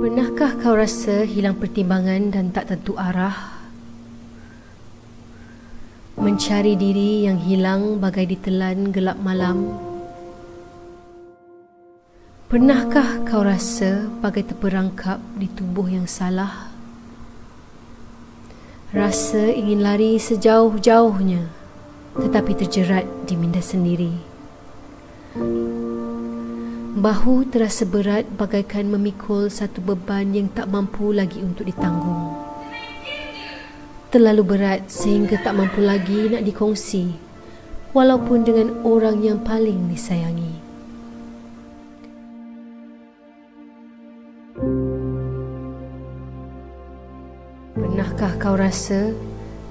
Pernahkah kau rasa hilang pertimbangan dan tak tentu arah? Mencari diri yang hilang bagai ditelan gelap malam. Pernahkah kau rasa bagai terperangkap di tubuh yang salah? Rasa ingin lari sejauh-jauhnya, tetapi terjerat di minda sendiri. Bahu terasa berat bagaikan memikul satu beban yang tak mampu lagi untuk ditanggung. Terlalu berat sehingga tak mampu lagi nak dikongsi, walaupun dengan orang yang paling disayangi. Pernahkah kau rasa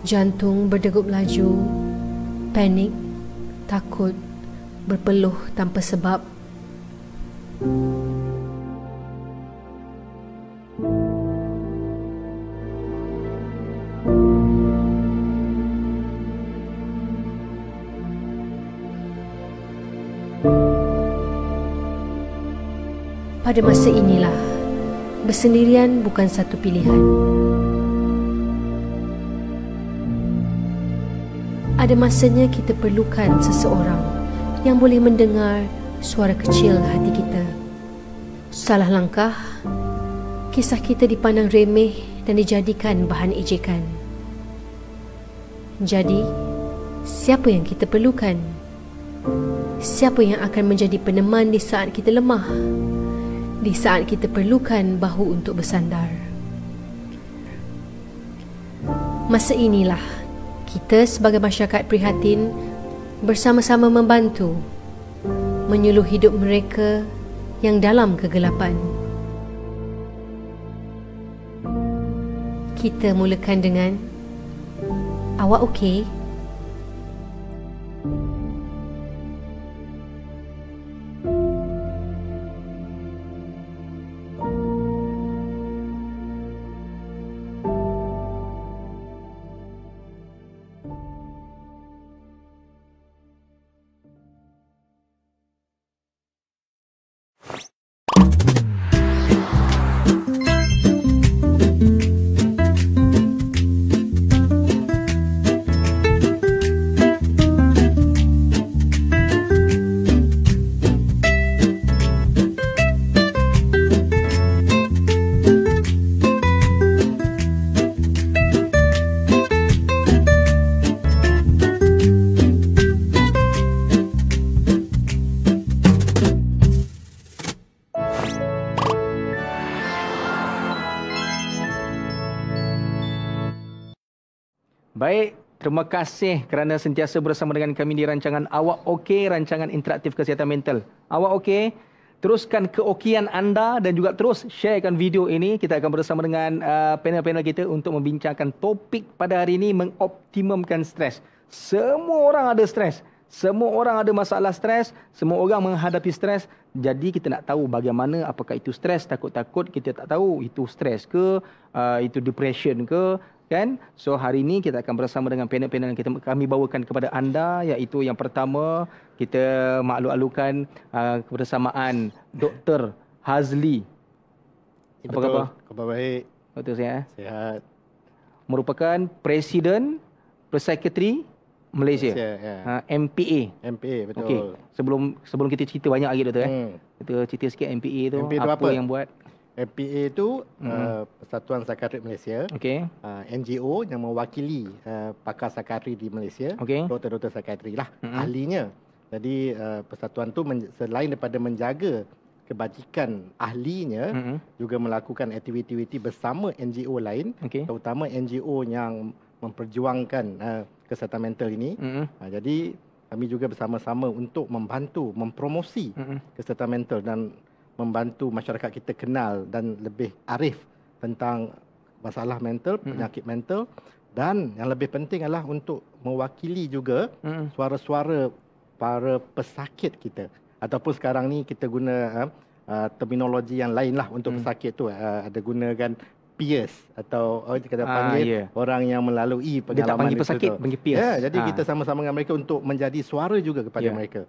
jantung berdegup laju, panik, takut, berpeluh tanpa sebab? Pada masa inilah, bersendirian bukan satu pilihan. Ada masanya kita perlukan seseorang yang boleh mendengar suara kecil hati kita. Salah langkah, kisah kita dipandang remeh dan dijadikan bahan ejekan. Jadi, siapa yang kita perlukan? Siapa yang akan menjadi peneman di saat kita lemah? Di saat kita perlukan bahu untuk bersandar. Masa inilah kita sebagai masyarakat prihatin bersama-sama membantu menyuluh hidup mereka yang dalam kegelapan. Kita mulakan dengan, awak okey? Baik, terima kasih kerana sentiasa bersama dengan kami di rancangan Awak Okey, rancangan interaktif kesihatan mental. Awak okey? Teruskan keokian anda dan juga terus sharekan video ini. Kita akan bersama dengan panel-panel kita untuk membincangkan topik pada hari ini, mengoptimumkan stres. Semua orang ada stres. Semua orang ada masalah stres. Semua orang menghadapi stres. Jadi kita nak tahu bagaimana, apakah itu stres, takut-takut kita tak tahu itu stres ke, itu depression ke. Kan? So hari ini kita akan bersama dengan panel-panel yang kami bawakan kepada anda, iaitu yang pertama kita makluk-alukan kebersamaan Dr. Hazli. Apa khabar? Khabar baik. Betul sihat? Sihat. Merupakan Presiden Psychiatry Malaysia. Ya. MPA. MPA, betul. Okey. Sebelum kita cerita banyak lagi Dr. Kita cerita sikit MPA tu, MPA tu apa yang buat? MPA itu Persatuan Psikiatrik Malaysia, NGO yang mewakili pakar psikiatri di Malaysia, doktor-doktor psikiatri lah ahlinya. Jadi persatuan tu selain daripada menjaga kebajikan ahlinya, juga melakukan aktiviti-aktiviti bersama NGO lain, terutama NGO yang memperjuangkan kesihatan mental ini. Jadi kami juga bersama-sama untuk membantu mempromosi kesihatan mental dan membantu masyarakat kita kenal dan lebih arif tentang masalah mental, penyakit mental, dan yang lebih penting adalah untuk mewakili juga suara-suara para pesakit kita. Ataupun sekarang ni kita guna terminologi yang lain lah untuk pesakit tu. Ada gunakan peers atau kita panggil orang yang melalui pengalaman. Dia tak panggil pesakit, panggil peers. Jadi kita sama-sama dengan mereka untuk menjadi suara juga kepada mereka.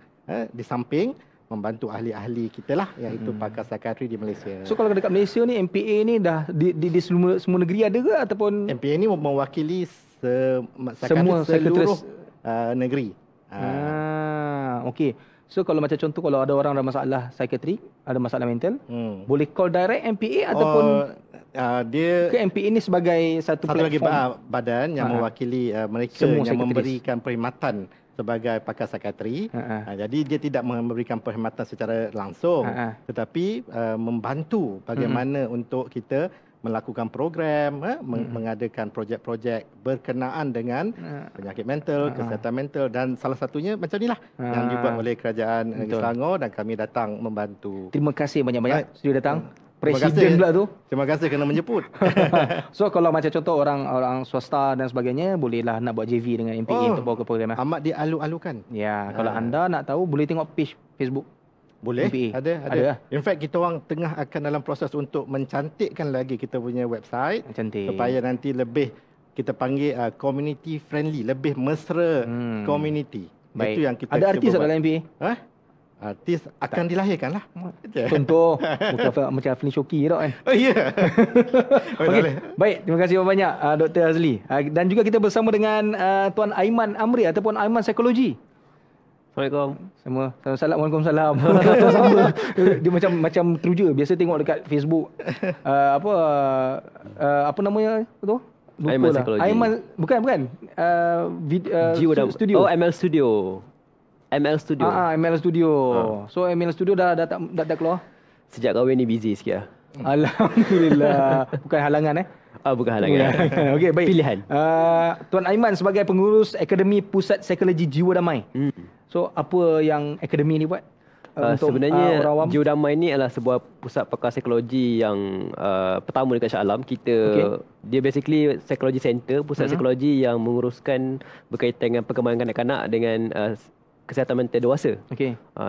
Di samping membantu ahli-ahli kita lah, iaitu pakar psikiatri di Malaysia. So kalau dekat Malaysia ni MPA ni dah di semua negeri ada ke ataupun MPA ni mewakili semua seluruh negeri. Okey. So kalau macam contoh kalau ada orang ada masalah psikiatri, ada masalah mental, boleh call direct MPA ataupun dia ke MPA ni sebagai satu lagi platform badan yang mewakili mereka semua yang psikiatris. memberikan perkhidmatan sebagai pakar psikiatri. Jadi dia tidak memberikan perkhidmatan secara langsung, tetapi membantu bagaimana untuk kita melakukan program, mengadakan projek-projek berkenaan dengan penyakit mental, kesihatan mental, dan salah satunya macam inilah yang dibuat oleh Kerajaan Negeri Selangor dan kami datang membantu. Terima kasih banyak-banyak sudah datang. Presiden pula tu. Terima kasih kerana menjemput. So kalau macam contoh orang swasta dan sebagainya, bolehlah nak buat JV dengan MPA untuk bawa ke program. Amat dialu-alukan. Ya, kalau anda nak tahu boleh tengok page Facebook. Boleh, MPA. ada. In fact, kita orang tengah akan dalam proses untuk mencantikkan lagi kita punya website. Cantik. Supaya nanti lebih, kita panggil community friendly, lebih mesra community. Baik. Itu yang kita ada artis dalam MPA? Artis akan dilahirkan lah. Contoh, bukan macam Aflin Shoki tak kan? Oh ya. Okay. Baik, terima kasih banyak Dr. Hazli. Dan juga kita bersama dengan Tuan Aiman Amri ataupun Aiman Psikologi. Assalamualaikum. Assalamualaikum. Waalaikumsalam. Sama. Dia macam teruja. Biasa tengok dekat Facebook apa namanya tu? Aiman Psikologi. Aiman bukan. Studio. Oh, ML Studio. ML Studio. ML Studio. So ML Studio dah keluar. Sejak kahwin ni busy sikit lah. Alhamdulillah. Bukan halangan bukan halangan. Okey, baik. Pilihan. Tuan Aiman sebagai pengurus Akademi Pusat Psikologi Jiwa Damai. So apa yang akademi ni buat? Sebenarnya Jiwa Damai ni adalah sebuah pusat pakar psikologi yang pertama dekat Shah Alam. Dia basically psikologi center, pusat psikologi yang menguruskan berkaitan dengan perkembangan kanak-kanak dengan kesihatan mental dewasa.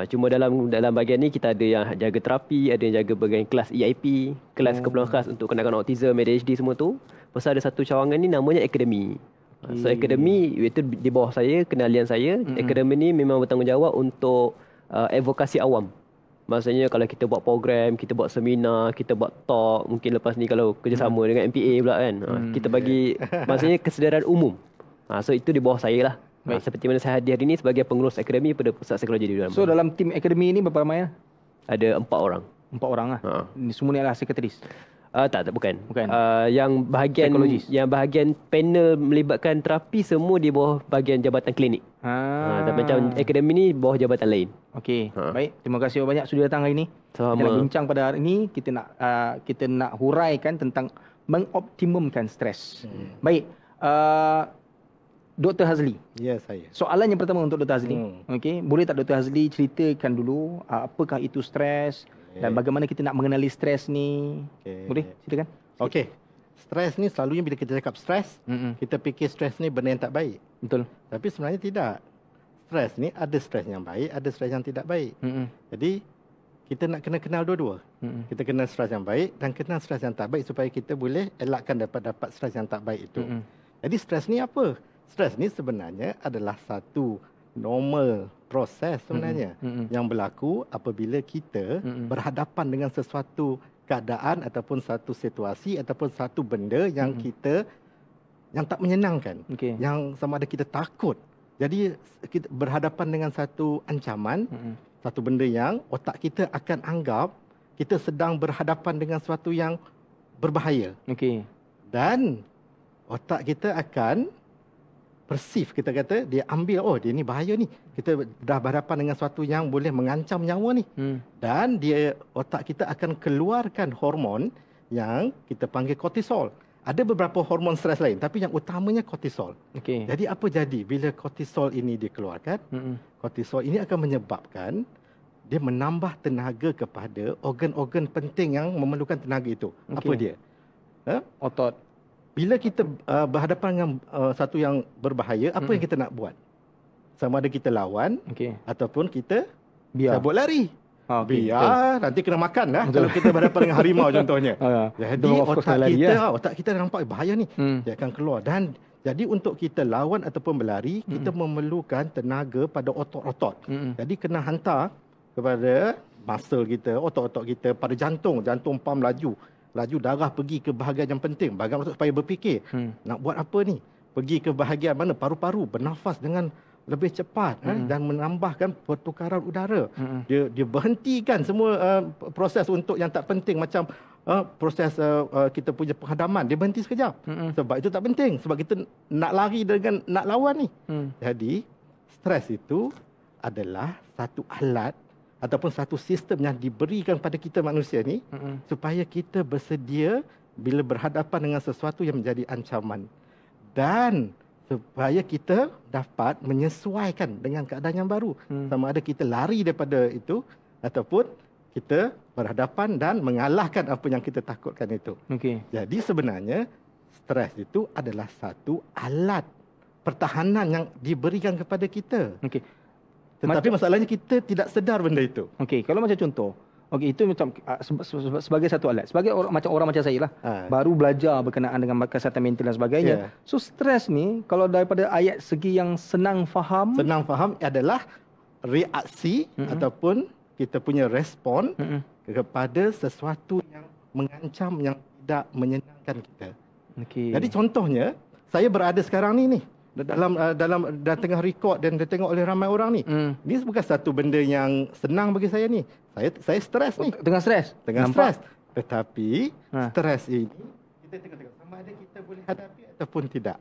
Cuma dalam bahagian ni kita ada yang jaga terapi, ada yang jaga bahagian kelas EIP, kelas keperluan khas untuk kanak-kanak autism, ADHD semua tu. Pasal ada satu cawangan ni namanya akademi. So akademi itu di bawah saya, kenalian saya. Akademi ni memang bertanggungjawab untuk advokasi awam. Maksudnya kalau kita buat program, kita buat seminar, kita buat talk, mungkin lepas ni kalau kerjasama dengan MPA pula kan, kita bagi maksudnya kesedaran umum. So itu di bawah saya lah. Seperti mana saya hadir hari ini sebagai pengurus akademi pada Pusat Psikologi Jiwa Damai. So dalam tim akademi ini berapa ramai? Ada 4 orang. 4 orang lah. Ini semua ni adalah sekretaris. Bukan. Yang bahagian panel melibatkan terapi semua di bawah bahagian jabatan klinik. Dan macam akademi ni bawah jabatan lain. Okey. Baik, terima kasih banyak sudah datang hari ini. Sama. Kita nak bincang pada hari ini, kita nak huraikan tentang mengoptimumkan stres. Baik. Dr. Hazli. Ya, saya. Soalan yang pertama untuk Dr. Hazli. Okey, boleh tak Dr. Hazli ceritakan dulu apakah itu stres dan bagaimana kita nak mengenali stres ni? Boleh ceritakan? Okey. Stres ni selalunya bila kita cakap stres, kita fikir stres ni benda yang tak baik. Betul. Tapi sebenarnya tidak. Stres ni ada stres yang baik, ada stres yang tidak baik. Jadi kita nak kena kenal dua-dua. Kita kenal stres yang baik dan kenal stres yang tak baik supaya kita boleh elakkan dapat stres yang tak baik itu. Jadi stres ni apa? Stres ni sebenarnya adalah satu normal proses sebenarnya yang berlaku apabila kita berhadapan dengan sesuatu keadaan ataupun satu situasi ataupun satu benda yang yang tak menyenangkan. Yang sama ada kita takut. Jadi kita berhadapan dengan satu ancaman, satu benda yang otak kita akan anggap kita sedang berhadapan dengan sesuatu yang berbahaya. Dan otak kita akan persif, kita kata dia ambil, dia ni bahaya ni, kita dah berhadapan dengan sesuatu yang boleh mengancam nyawa ni. Dan otak kita akan keluarkan hormon yang kita panggil kortisol. Ada beberapa hormon stres lain, tapi yang utamanya kortisol. Jadi apa jadi bila kortisol ini dikeluarkan? Kortisol ini akan menyebabkan dia menambah tenaga kepada organ-organ penting yang memerlukan tenaga itu. Apa dia? Otot. Bila kita berhadapan dengan satu yang berbahaya, apa yang kita nak buat? Sama ada kita lawan ataupun kita cabut lari. Biar nanti kena makan lah kalau kita berhadapan dengan harimau contohnya. Jadi otak kita nampak bahaya ni. Dia akan keluar. Dan jadi untuk kita lawan ataupun berlari, kita memerlukan tenaga pada otot-otot. Jadi kena hantar kepada muscle kita, otot-otot kita, pada jantung pam laju darah pergi ke bahagian yang penting. Bagaimana supaya berfikir, nak buat apa ni? Pergi ke bahagian mana? Paru-paru, bernafas dengan lebih cepat dan menambahkan pertukaran udara. Dia berhentikan semua proses untuk yang tak penting, macam proses kita punya penghadaman, dia berhenti sekejap. Sebab itu tak penting, sebab kita nak lari dengan nak lawan ni. Jadi stres itu adalah satu alat ataupun satu sistem yang diberikan pada kita manusia ni supaya kita bersedia bila berhadapan dengan sesuatu yang menjadi ancaman, dan supaya kita dapat menyesuaikan dengan keadaan yang baru. Sama ada kita lari daripada itu ataupun kita berhadapan dan mengalahkan apa yang kita takutkan itu. Jadi sebenarnya stres itu adalah satu alat pertahanan yang diberikan kepada kita. Tetapi masalahnya kita tidak sedar benda itu. Kalau macam contoh, itu macam sebagai satu alat. Sebagai orang macam saya lah, baru belajar berkenaan dengan kesihatan mental dan sebagainya. So stres ni, kalau daripada ayat segi yang senang faham adalah reaksi ataupun kita punya respon kepada sesuatu yang mengancam, yang tidak menyenangkan kita. Jadi contohnya, saya berada sekarang ni dalam tengah rekod dan ditengok oleh ramai orang ni. Ini bukan satu benda yang senang bagi saya ni. Saya stres ni. Tengah stres. Tetapi stres ini kita tengok sama ada kita boleh hadapi ataupun tidak.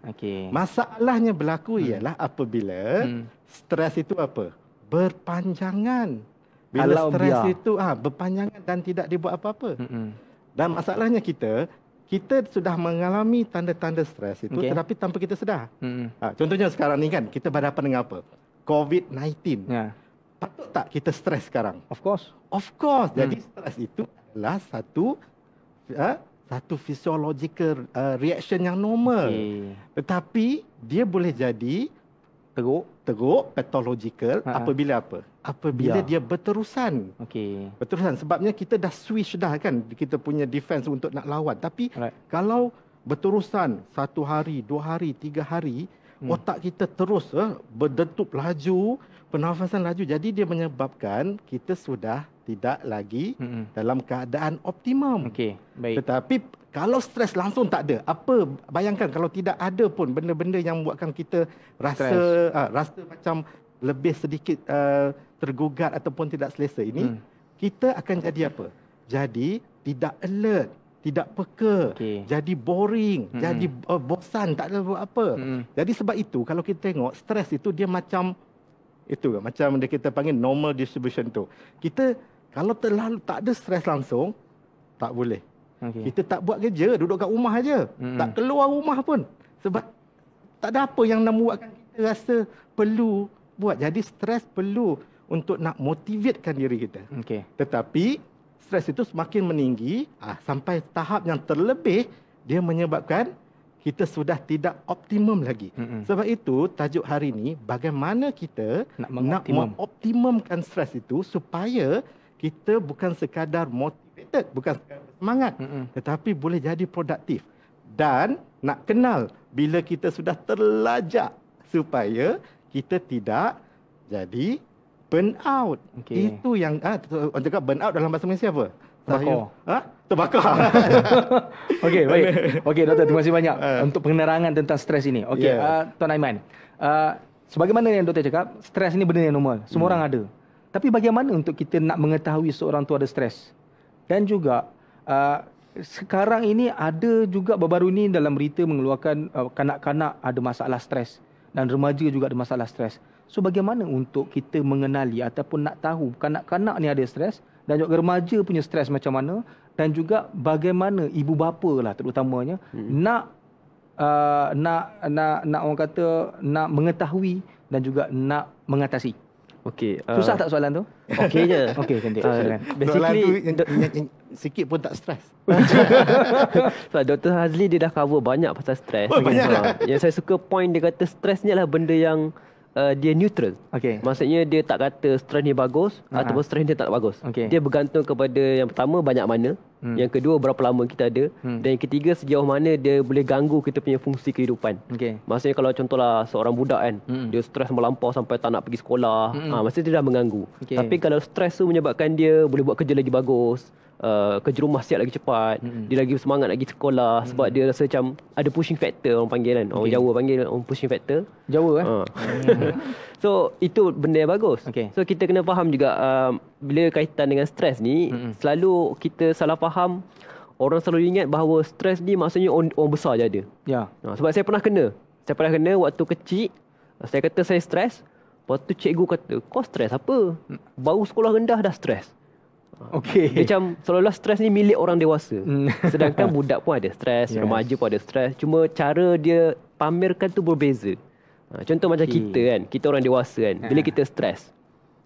Masalahnya berlaku ialah apabila stres itu apa? Berpanjangan. Bila stres itu berpanjangan dan tidak dibuat apa-apa. Dan masalahnya kita sudah mengalami tanda-tanda stres itu tetapi tanpa kita sedar. Contohnya sekarang ni kan kita berhadapan dengan apa? COVID-19. Patut tak kita stres sekarang? Of course. Jadi stres itu adalah satu physiological reaction yang normal. Tetapi dia boleh jadi teruk, pathological apabila apa? Apabila dia berterusan. Berterusan sebabnya kita dah switch dah kan, kita punya defense untuk nak lawan. Tapi kalau berterusan 1 hari, 2 hari, 3 hari, otak kita terus berdetup laju, pernafasan laju. Jadi dia menyebabkan kita sudah tidak lagi dalam keadaan optimum. Tetapi kalau stres langsung tak ada, apa bayangkan kalau tidak ada pun benda-benda yang membuatkan kita rasa macam lebih sedikit tergugat ataupun tidak selesa ini, kita akan jadi apa? Jadi tidak alert, tidak peka, jadi boring, jadi bosan, tak ada buat apa. Jadi sebab itu kalau kita tengok stres itu dia macam dia kita panggil normal distribution tu. Kita kalau terlalu tak ada stres langsung, tak boleh. Kita tak buat kerja, duduk kat rumah aja, tak keluar rumah pun. Sebab tak ada apa yang nak buatkan kita rasa perlu buat. Jadi stres perlu untuk nak motivatekan diri kita. Tetapi stres itu semakin meninggi sampai tahap yang terlebih, dia menyebabkan kita sudah tidak optimum lagi. Sebab itu tajuk hari ini, bagaimana kita nak mengoptimumkan stres itu supaya kita bukan sekadar motivated, bukan sekadar semangat, tetapi boleh jadi produktif. Dan nak kenal bila kita sudah terlajak supaya kita tidak jadi burn out. Itu yang orang cakap burn out dalam bahasa Malaysia apa? Terbakar. Baik. Doktor, terima kasih banyak untuk penerangan tentang stres ini. Tuan Aiman. Sebagaimana yang doktor cakap, stres ini benda yang normal. Semua orang ada. Tapi bagaimana untuk kita nak mengetahui seorang tu ada stres? Dan juga sekarang ini ada juga baru-baru ini dalam berita mengeluarkan kanak-kanak ada masalah stres dan remaja juga ada masalah stres. So bagaimana untuk kita mengenali ataupun nak tahu kanak-kanak ni ada stres dan juga remaja punya stres macam mana, dan juga bagaimana ibu bapa lah terutamanya nak orang kata nak mengetahui dan juga nak mengatasi. Susah tak soalan tu? Okey je. Cantik. Soalan tu yang sikit pun tak stres. Dr. Hazli dia dah cover banyak pasal stres. Yang saya suka point dia kata stres ni adalah benda yang dia neutral. Maksudnya dia tak kata stres ni bagus ataupun stres ni tak bagus. Dia bergantung kepada yang pertama banyak mana, Yang kedua, berapa lama kita ada. Dan yang ketiga, sejauh mana dia boleh ganggu kita punya fungsi kehidupan. Maksudnya kalau contohlah seorang budak kan, dia stres melampau sampai tak nak pergi sekolah, maksudnya dia dah mengganggu. Tapi kalau stres tu menyebabkan dia boleh buat kerja lagi bagus, kerja rumah siap lagi cepat, dia lagi semangat lagi sekolah, sebab dia rasa macam ada pushing factor, orang panggil kan. Orang Jawa panggil pushing factor. Jawa So itu benda yang bagus. So kita kena faham juga bila kaitan dengan stres ni, selalu kita salah faham. Orang selalu ingat bahawa stres ni maksudnya orang besar je ada. Sebab saya pernah kena waktu kecil. Saya kata saya stres, lepas tu cikgu kata, kau stres apa? Baru sekolah rendah dah stres. Dia macam seolah-olah stres ni milik orang dewasa. Sedangkan budak pun ada stres, remaja pun ada stres. Cuma cara dia pamerkan tu berbeza. Contoh macam kita kan, kita orang dewasa kan, bila kita stres,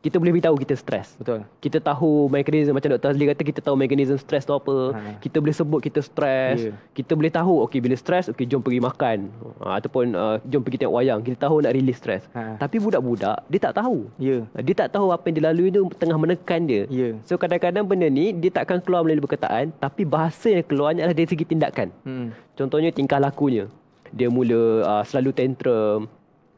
kita boleh beritahu kita stres. Betul. Kita tahu mekanisme, macam Dr. Azli kata, kita tahu mekanisme stres tu apa. Kita boleh sebut kita stres. Kita boleh tahu, okey bila stres, okey jom pergi makan. Ataupun jom pergi tengok wayang. Kita tahu nak release stres. Tapi budak-budak, dia tak tahu. Dia tak tahu apa yang dilalui tu tengah menekan dia. So kadang-kadang benda ni, dia tak akan keluar melalui perkataan, tapi bahasa yang keluar adalah dari segi tindakan. Contohnya tingkah lakunya. Dia mula selalu tantrum,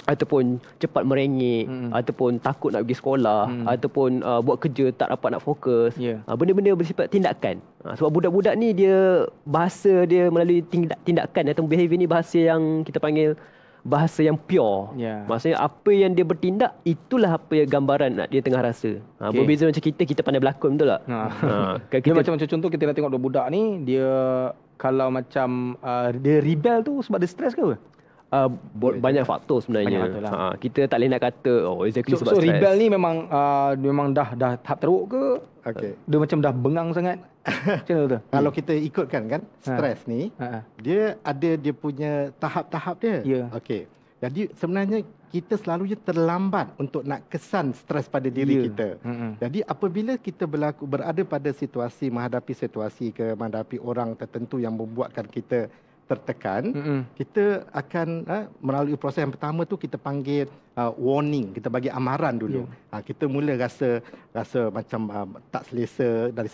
ataupun cepat merengek, ataupun takut nak pergi sekolah, ataupun buat kerja tak dapat nak fokus. Benda-benda bersifat tindakan. Sebab budak-budak ni dia bahasa dia melalui tindakan atau behavior ni bahasa yang kita panggil bahasa yang pure. Maksudnya apa yang dia bertindak, itulah apa yang gambaran dia tengah rasa. Berbeza macam kita pandai berlakon, betul tak? Dia macam contoh kita nak tengok budak ni, dia kalau macam dia rebel tu sebab dia stres ke apa? Banyak faktor sebenarnya. Kita tak boleh nak kata exactly sebab so stress. rebel ni memang dah tahap teruk ke? Dia macam dah bengang sangat. Macam mana tu? Kalau kita ikutkan kan, stres ni dia ada dia punya tahap-tahap dia. Jadi sebenarnya kita selalunya terlambat untuk nak kesan stres pada diri kita. Jadi apabila kita berada pada situasi, menghadapi situasi menghadapi orang tertentu yang membuatkan kita tertekan, kita akan melalui proses yang pertama tu kita panggil warning, kita bagi amaran dulu. Kita mula rasa macam tak selesa dari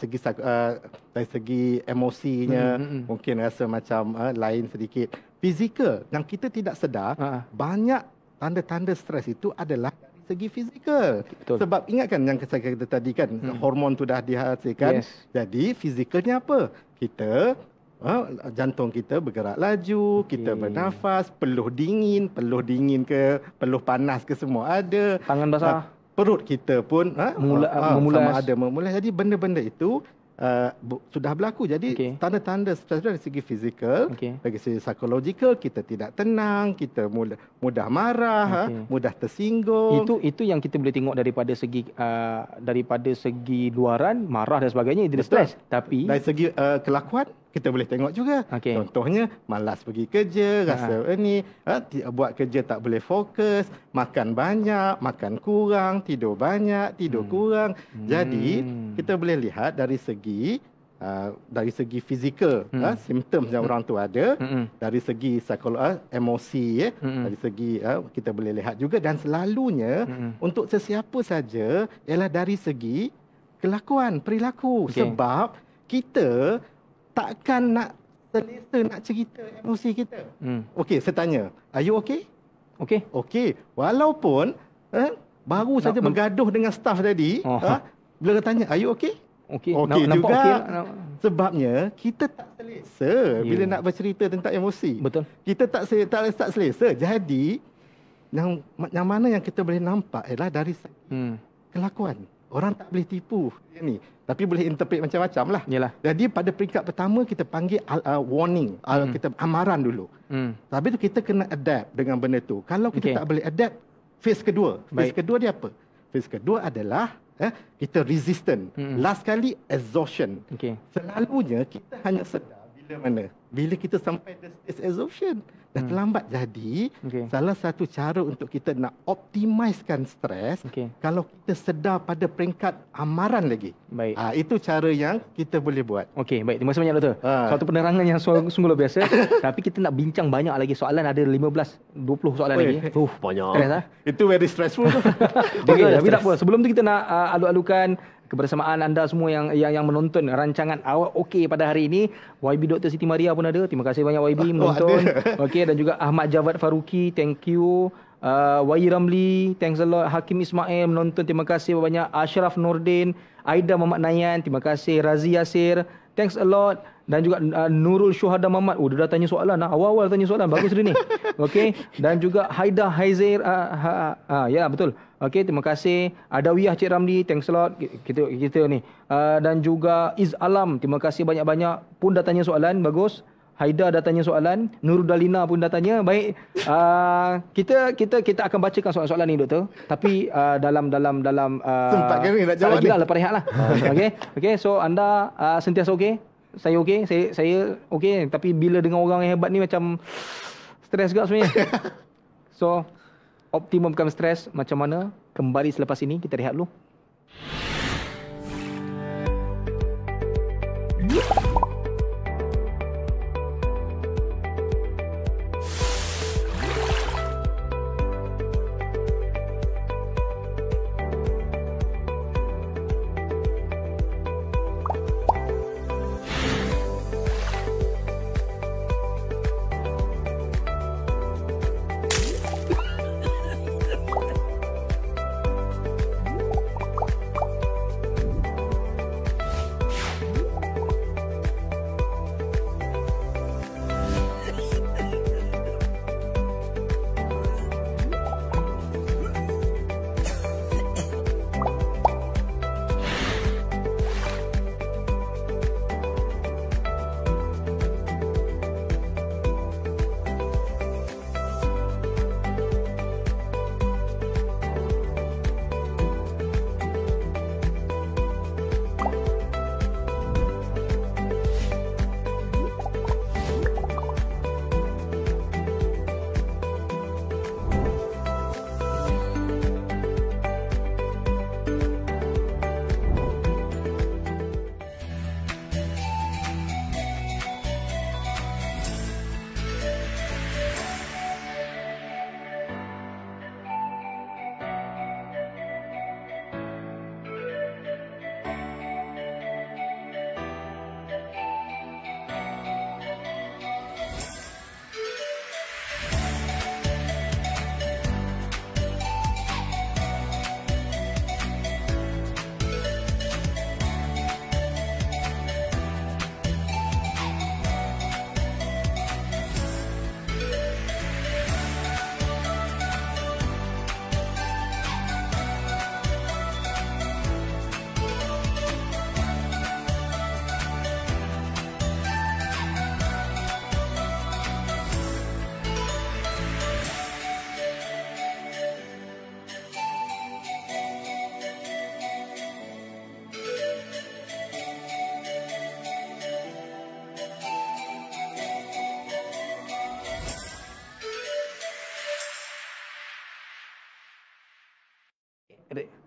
segi emosinya, mungkin rasa macam lain sedikit. Fizikal yang kita tidak sedar, banyak tanda-tanda stres itu adalah dari segi fizikal. Sebab ingatkan yang saya kata tadi kan, hormon tu dah dihasilkan. Jadi fizikalnya apa? Kita jantung kita bergerak laju, kita bernafas, peluh dingin ke, peluh panas ke, semua ada. Tangan basah. Perut kita pun memulas. Jadi benda-benda itu sudah berlaku. Jadi tanda-tanda stres dari segi fizikal, dari segi psikologikal, kita tidak tenang, kita mudah marah, mudah tersinggung. Itu yang kita boleh tengok daripada segi luaran, marah dan sebagainya, itu stres. Tapi dari segi kelakuan kita boleh tengok juga. Contohnya malas pergi kerja, rasa buat kerja tak boleh fokus, makan banyak, makan kurang, tidur banyak, tidur kurang. Jadi kita boleh lihat dari segi fizikal, simptom yang orang tu ada, dari segi emosi, dari segi kita boleh lihat juga, dan selalunya untuk sesiapa saja ialah dari segi kelakuan, perilaku. Sebab kita takkan nak selesa nak cerita emosi kita. Okey, saya tanya, are you okay? Okey. Walaupun baru saja bergaduh dengan staff tadi, bila tanya, are you okay? Okey juga. Sebabnya kita tak selesa bila nak bercerita tentang emosi. Betul. Kita tak selesa. Jadi yang mana yang kita boleh nampak ialah dari kelakuan. Orang tak boleh tipu ni, tapi boleh interpret macam-macam lah. Jadi pada peringkat pertama kita panggil warning, kita amaran dulu. Tapi tu kita kena adapt dengan benda tu. Kalau kita tak boleh adapt, phase kedua. Phase kedua dia apa? Phase kedua adalah kita resistant. Last kali exhaustion. Selalunya kita hanya sedar bila mana? Bila kita sampai stage exhaustion. Dah terlambat. Jadi salah satu cara untuk kita nak optimiskan stres, kalau kita sedar pada peringkat amaran lagi. Itu cara yang kita boleh buat. Baik, terima kasih banyak Doktor. Suatu penerangan yang sungguh luar biasa. Tapi kita nak bincang banyak lagi soalan, ada 15-20 soalan lagi. Banyak. Itu very stressful. Tapi tak apa. Sebelum tu kita nak alu-alukan kebersamaan anda semua yang menonton rancangan Awak Okey pada hari ini. YB Dr. Siti Maria pun ada. Terima kasih banyak YB menonton. Okey, dan juga Ahmad Javad Faruqi, thank you. Wai Ramli, thanks a lot. Hakim Ismail menonton, terima kasih banyak. Ashraf Nordin, Aida Muhammad Nayan, terima kasih. Razi Yasir, thanks a lot. Dan juga Nurul Syuhada Muhammad. Dia dah tanya soalan. Awal-awal tanya soalan. Bagus dia ni. Okey. Dan juga Haida Haizair. Ya, betul. Okey, terima kasih. Adawiyah Cik Ramli, thanks a lot. Kita ni. Dan juga Iz Alam, terima kasih banyak-banyak. Pun dah tanya soalan. Bagus. Haida dah tanya soalan. Nurul Dalina pun dah tanya. Baik. Kita akan bacakan soalan-soalan ni, Doktor. Tapi dalam sempat ke ni nak jawab ni? Lepas rehat lah. Okey. So anda sentiasa okey? Saya okey, saya okey, tapi bila dengan orang yang hebat ni macam stres juga sebenarnya. So, optimumkan stres macam mana? Kembali selepas ini, kita rehat dulu.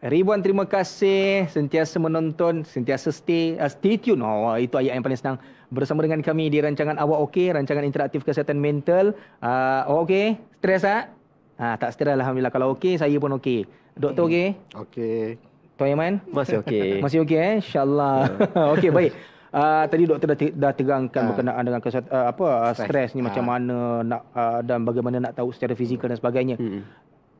Ribuan terima kasih sentiasa menonton, sentiasa stay tune. Itu ayat yang paling senang. Bersama dengan kami di rancangan Awak Okey, rancangan interaktif kesihatan mental. Okey? Stres tak? Tak stres, alhamdulillah. Kalau okey, saya pun okey. Doktor okey? Okey. Tuan Yaman? Masih okey. Masih okey InsyaAllah. Okey, baik. Tadi doktor dah terangkan berkenaan dengan stres ni macam mana dan bagaimana nak tahu secara fizikal dan sebagainya.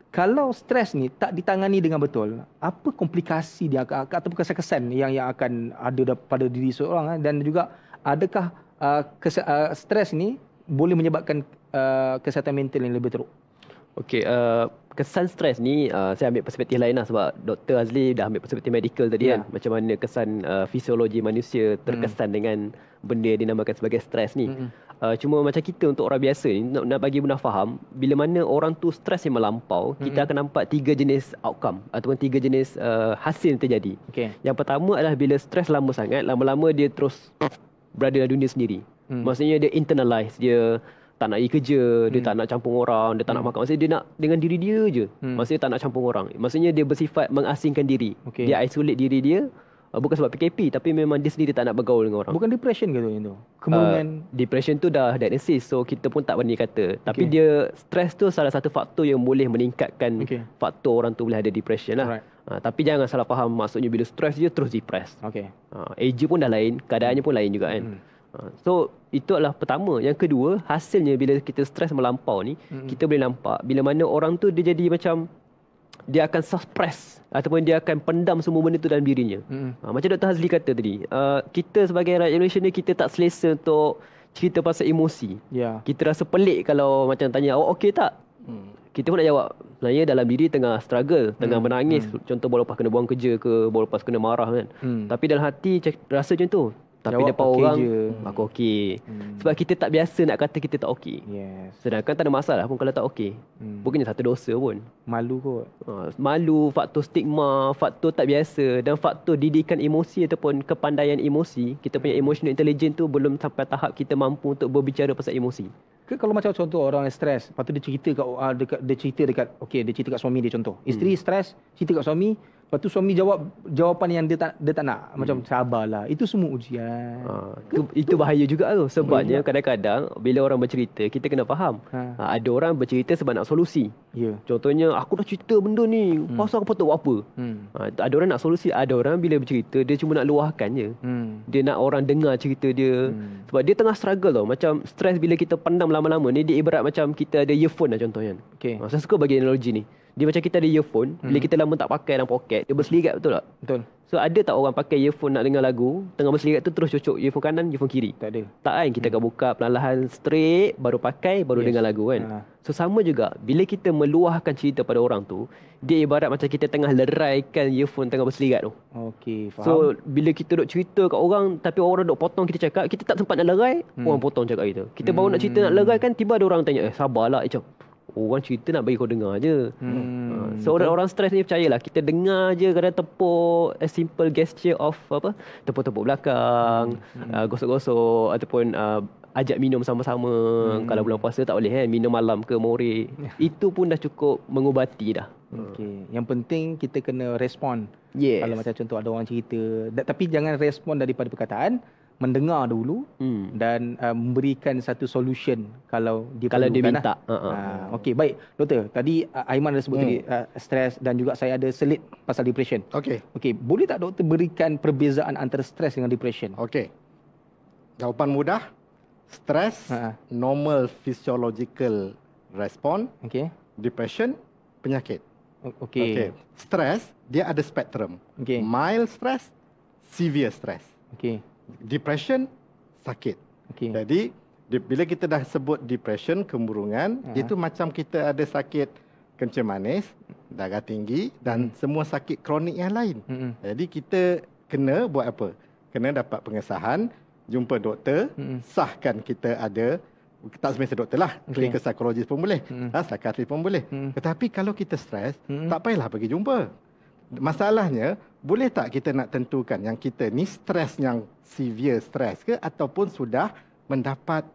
Kalau stres ni tak ditangani dengan betul, apa komplikasi dia atau kesan-kesan yang akan ada pada diri seorang, dan juga adakah stres ni boleh menyebabkan kesihatan mental yang lebih teruk? Okey, kesan stres ni saya ambil perspektif lain lah, sebab Dr. Azli dah ambil perspektif medical tadi kan, macam mana kesan fisiologi manusia terkesan dengan benda yang dinamakan sebagai stres ni. Cuma macam kita untuk orang biasa ni nak bagi benar faham, bila mana orang tu stres yang melampau, kita akan nampak 3 jenis outcome ataupun 3 jenis hasil yang terjadi. Yang pertama adalah bila stres lama sangat, lama-lama dia terus berada dalam dunia sendiri. Maksudnya dia internalize, dia tak nak pergi kerja, dia tak nak campur orang, dia tak nak makan. Maksudnya dia nak dengan diri dia je. Maksudnya tak nak campur orang. Maksudnya dia bersifat mengasingkan diri. Dia isolate diri dia. bukan sebab PKP, tapi memang dia sendiri tak nak bergaul dengan orang. Bukan depression ke tu? Kemurungan? Depression tu dah diagnosis, so kita pun tak berani kata. Tapi dia stres tu salah satu faktor yang boleh meningkatkan faktor orang tu boleh ada depression lah. Tapi jangan salah faham, maksudnya bila stres je terus depressed. Age pun dah lain, keadaannya pun lain juga kan. So itu adalah pertama. Yang kedua, hasilnya bila kita stres melampau ni, kita boleh nampak bila mana orang tu dia jadi macam dia akan suppress ataupun dia akan pendam semua benda tu dalam dirinya. Macam Dr. Hazli kata tadi, kita sebagai rakyat Malaysia ni kita tak selesa untuk cerita pasal emosi. Kita rasa pelik kalau macam tanya awak okey tak? Kita pun nak jawab, sebenarnya dalam diri tengah struggle, tengah menangis. Contoh baru lepas kena buang kerja ke, baru lepas kena marah kan. Tapi dalam hati rasa macam tu. Tapi jawab depan okay orang je. aku okey. Sebab kita tak biasa nak kata kita tak okey. Sedangkan tak ada masalah pun kalau tak okey. Bukannya satu dosa pun. Malu kot. Malu, faktor stigma, faktor tak biasa dan faktor didikan emosi ataupun kepandaian emosi. Kita punya emotional intelligence tu belum sampai tahap kita mampu untuk berbicara pasal emosi. Ke kalau macam contoh orang yang stres, lepas tu dia cerita dekat dia cerita kat suami dia contoh. Isteri stres, cerita kat suami, lepas tu suami jawab jawapan yang dia tak nak. Macam sabarlah. Itu semua ujian. Itu bahaya juga tu. Sebabnya kadang-kadang bila orang bercerita, kita kena faham. Ada orang bercerita sebab nak solusi. Contohnya, aku dah cerita benda ni, pasal aku patut buat apa? Ada orang nak solusi, ada orang bila bercerita, dia cuma nak luahkan je. Dia nak orang dengar cerita dia. Sebab dia tengah struggle tau. Macam stres bila kita pendam lama-lama ni, dia ibarat macam kita ada earphone lah contohnya. Saya suka bagi analogi ni. Dia macam kita ada earphone, bila kita lama tak pakai dalam poket, dia berselirat, betul tak? Betul. So ada tak orang pakai earphone nak dengar lagu, tengah berselirat tu terus cocok earphone kanan, earphone kiri? Tak ada. Tak kan? Kita akan buka perlahan straight, baru pakai, baru dengar lagu kan? So sama juga, bila kita meluahkan cerita pada orang tu, dia ibarat macam kita tengah leraikan earphone tengah berselirat tu. Okey, faham. So bila kita duk cerita kat orang, tapi orang duk potong kita cakap, kita tak sempat nak lerai, orang potong cakap kita. Kita baru nak cerita nak lerai kan, tiba ada orang tanya, sabarlah, macam orang cerita nak bagi kau dengar je. So orang stres ni percayalah, kita dengar je, kadang tepuk a simple gesture of tepuk-tepuk belakang, gosok-gosok ataupun ajak minum sama-sama. Kalau bulan puasa tak boleh kan, minum malam ke more. Itu pun dah cukup mengubati dah. Yang penting kita kena respon. Kalau macam contoh ada orang cerita, tapi jangan respon daripada perkataan, mendengar dulu dan memberikan satu solution kalau dia minta. Okey, baik doktor. Tadi Aiman ada sebut tadi stres dan juga saya ada selit pasal depression. Okey, boleh tak doktor berikan perbezaan antara stres dengan depression? Okey. Jawapan mudah. Stres normal physiological response. Depression penyakit. Okey. Stres dia ada spektrum. Mild stress, severe stress. Depression sakit. Jadi bila kita dah sebut depression, kemurungan, itu macam kita ada sakit kencing manis, darah tinggi dan semua sakit kronik yang lain. Jadi kita kena buat apa? Kena dapat pengesahan, jumpa doktor, sahkan kita ada, tak semestinya doktor lah, clinical psychologist pun boleh, psikiatris pun boleh. Tetapi kalau kita stres, tak payahlah pergi jumpa. Masalahnya, boleh tak kita nak tentukan yang kita ni stres yang severe stres ke ataupun sudah mendapat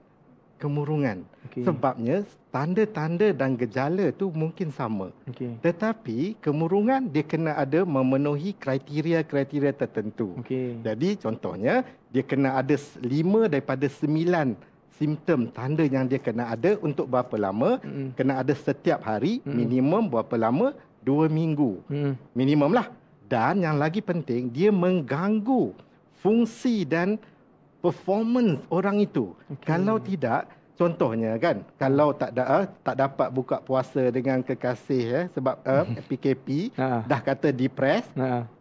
kemurungan? Sebabnya tanda-tanda dan gejala tu mungkin sama. Tetapi kemurungan dia kena ada memenuhi kriteria-kriteria tertentu. Jadi contohnya dia kena ada 5 daripada 9 simptom tanda yang dia kena ada untuk berapa lama, kena ada setiap hari, minimum berapa lama, 2 minggu. Minimum lah. Dan yang lagi penting, dia mengganggu fungsi dan performance orang itu. Kalau tidak, contohnya kan, kalau tak dapat buka puasa dengan kekasih sebab PKP, dah kata depressed,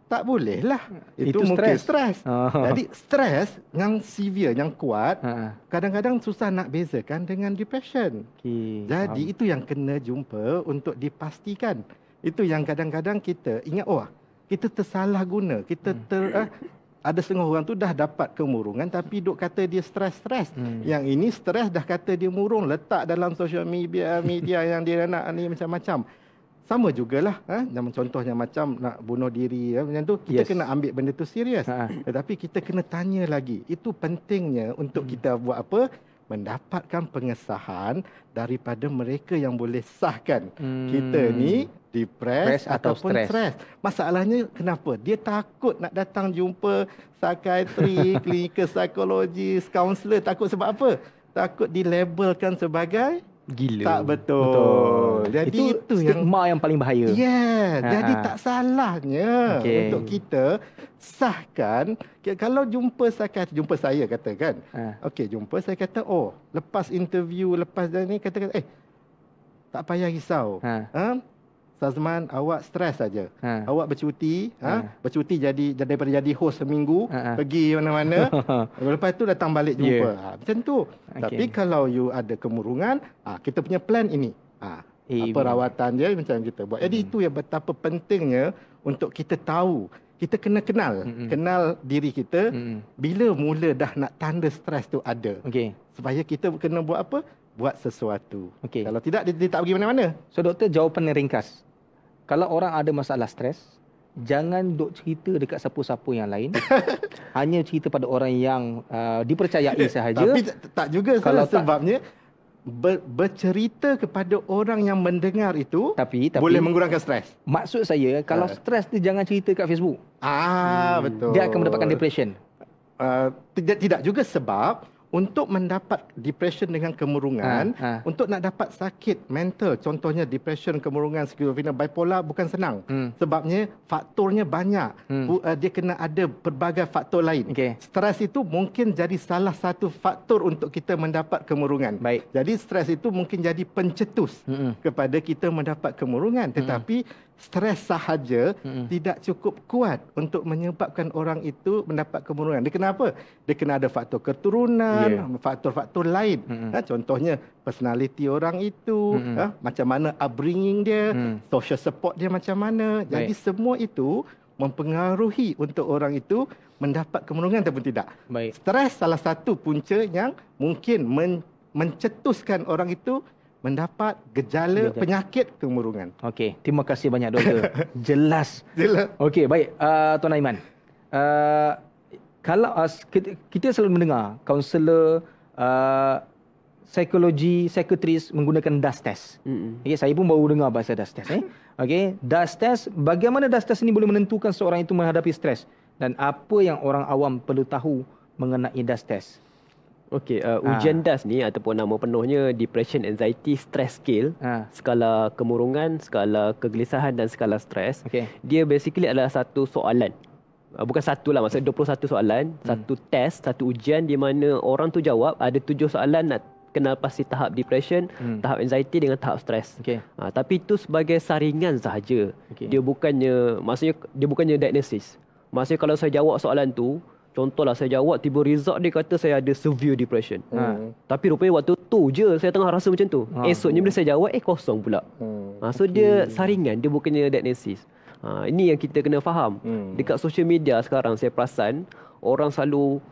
tak boleh lah. Itu mungkin stres. Jadi stres yang severe, yang kuat, kadang-kadang susah nak bezakan dengan depression. Jadi itu yang kena jumpa untuk dipastikan. Itu yang kadang-kadang kita ingat, kita tersalah guna. Kita ada setengah orang tu dah dapat kemurungan tapi duk kata dia stres-stres. Yang ini stres dah kata dia murung, letak dalam social media yang dia nak ni macam-macam. Sama jugalah, contohnya macam nak bunuh diri macam tu, kita kena ambil benda tu serius. Tetapi kita kena tanya lagi. Itu pentingnya untuk kita buat apa? Mendapatkan pengesahan daripada mereka yang boleh sahkan kita ni Depres ataupun stres. Masalahnya kenapa? Dia takut nak datang jumpa psikiatri, klinikal psikologis, kaunselor. Takut sebab apa? Takut dilabelkan sebagai gila. Tak betul. Jadi itu stigma yang paling bahaya. Jadi tak salahnya untuk kita sahkan. Kalau jumpa psikiatri, jumpa saya katakan. Okey, jumpa saya kata, lepas interview, lepas ni katakan, tak payah risau. Sazman, awak stres saja. Awak bercuti, bercuti daripada jadi host seminggu, pergi mana-mana, lepas tu datang balik jumpa. Macam tu. Tapi kalau you ada kemurungan, kita punya plan ini. Apa rawatan dia macam kita buat. Jadi itu yang betapa pentingnya untuk kita tahu. Kita kena kenal diri kita bila mula dah nak tanda stres tu ada. Supaya kita kena buat apa? Buat sesuatu. Kalau tidak, dia tak pergi mana-mana. So doktor, jawapan yang ringkas. Kalau orang ada masalah stres, jangan duk cerita dekat siapa-siapa yang lain. Hanya cerita pada orang yang dipercayai sahaja. Tapi tak juga kalau sebabnya bercerita kepada orang yang mendengar itu tapi boleh mengurangkan stres. Maksud saya, kalau stres tu jangan cerita kat Facebook. Betul. Dia akan mendapatkan depression. Tidak juga sebab untuk mendapat depression dengan kemurungan, untuk nak dapat sakit mental, contohnya depression, kemurungan, skizofrenia, bipolar, bukan senang. Sebabnya faktornya banyak. Dia kena ada pelbagai faktor lain. Stres itu mungkin jadi salah satu faktor untuk kita mendapat kemurungan. Jadi stres itu mungkin jadi pencetus kepada kita mendapat kemurungan. Tetapi stres sahaja tidak cukup kuat untuk menyebabkan orang itu mendapat kemurungan. Dia kena apa? Dia kena ada faktor keturunan, faktor-faktor lain. Contohnya personality orang itu, macam mana upbringing dia, social support dia macam mana. Jadi semua itu mempengaruhi untuk orang itu mendapat kemurungan ataupun tidak. Stres salah satu punca yang mungkin mencetuskan orang itu mendapat gejala penyakit kemurungan. Okey, terima kasih banyak doktor. Jelas. Okey, baik Tuan Aiman. Kalau kita selalu mendengar kaunselor, psikologi, psikiatris menggunakan DAS test. Okey, saya pun baru dengar bahasa DAS test. Okey, DAS test, bagaimana DAS test ini boleh menentukan seorang itu menghadapi stres dan apa yang orang awam perlu tahu mengenai DAS test? Okey, ujian DAS ni ataupun nama penuhnya Depression Anxiety Stress Scale, skala kemurungan, skala kegelisahan dan skala stres. Dia basically adalah satu soalan. Bukan satu lah, maksudnya 21 soalan, satu test, satu ujian di mana orang tu jawab ada 7 soalan nak kenal pasti tahap depression, tahap anxiety dengan tahap stres. Tapi itu sebagai saringan sahaja. Dia bukannya, maksudnya dia bukannya diagnosis. Maksudnya kalau saya jawab soalan tu, contohlah saya jawab, tiba result dia kata saya ada severe depression. Tapi rupanya waktu tu je saya tengah rasa macam tu. Esoknya bila saya jawab, kosong pula. So dia saringan, dia bukannya diagnosis. Ini yang kita kena faham. Dekat social media sekarang saya perasan, orang selalu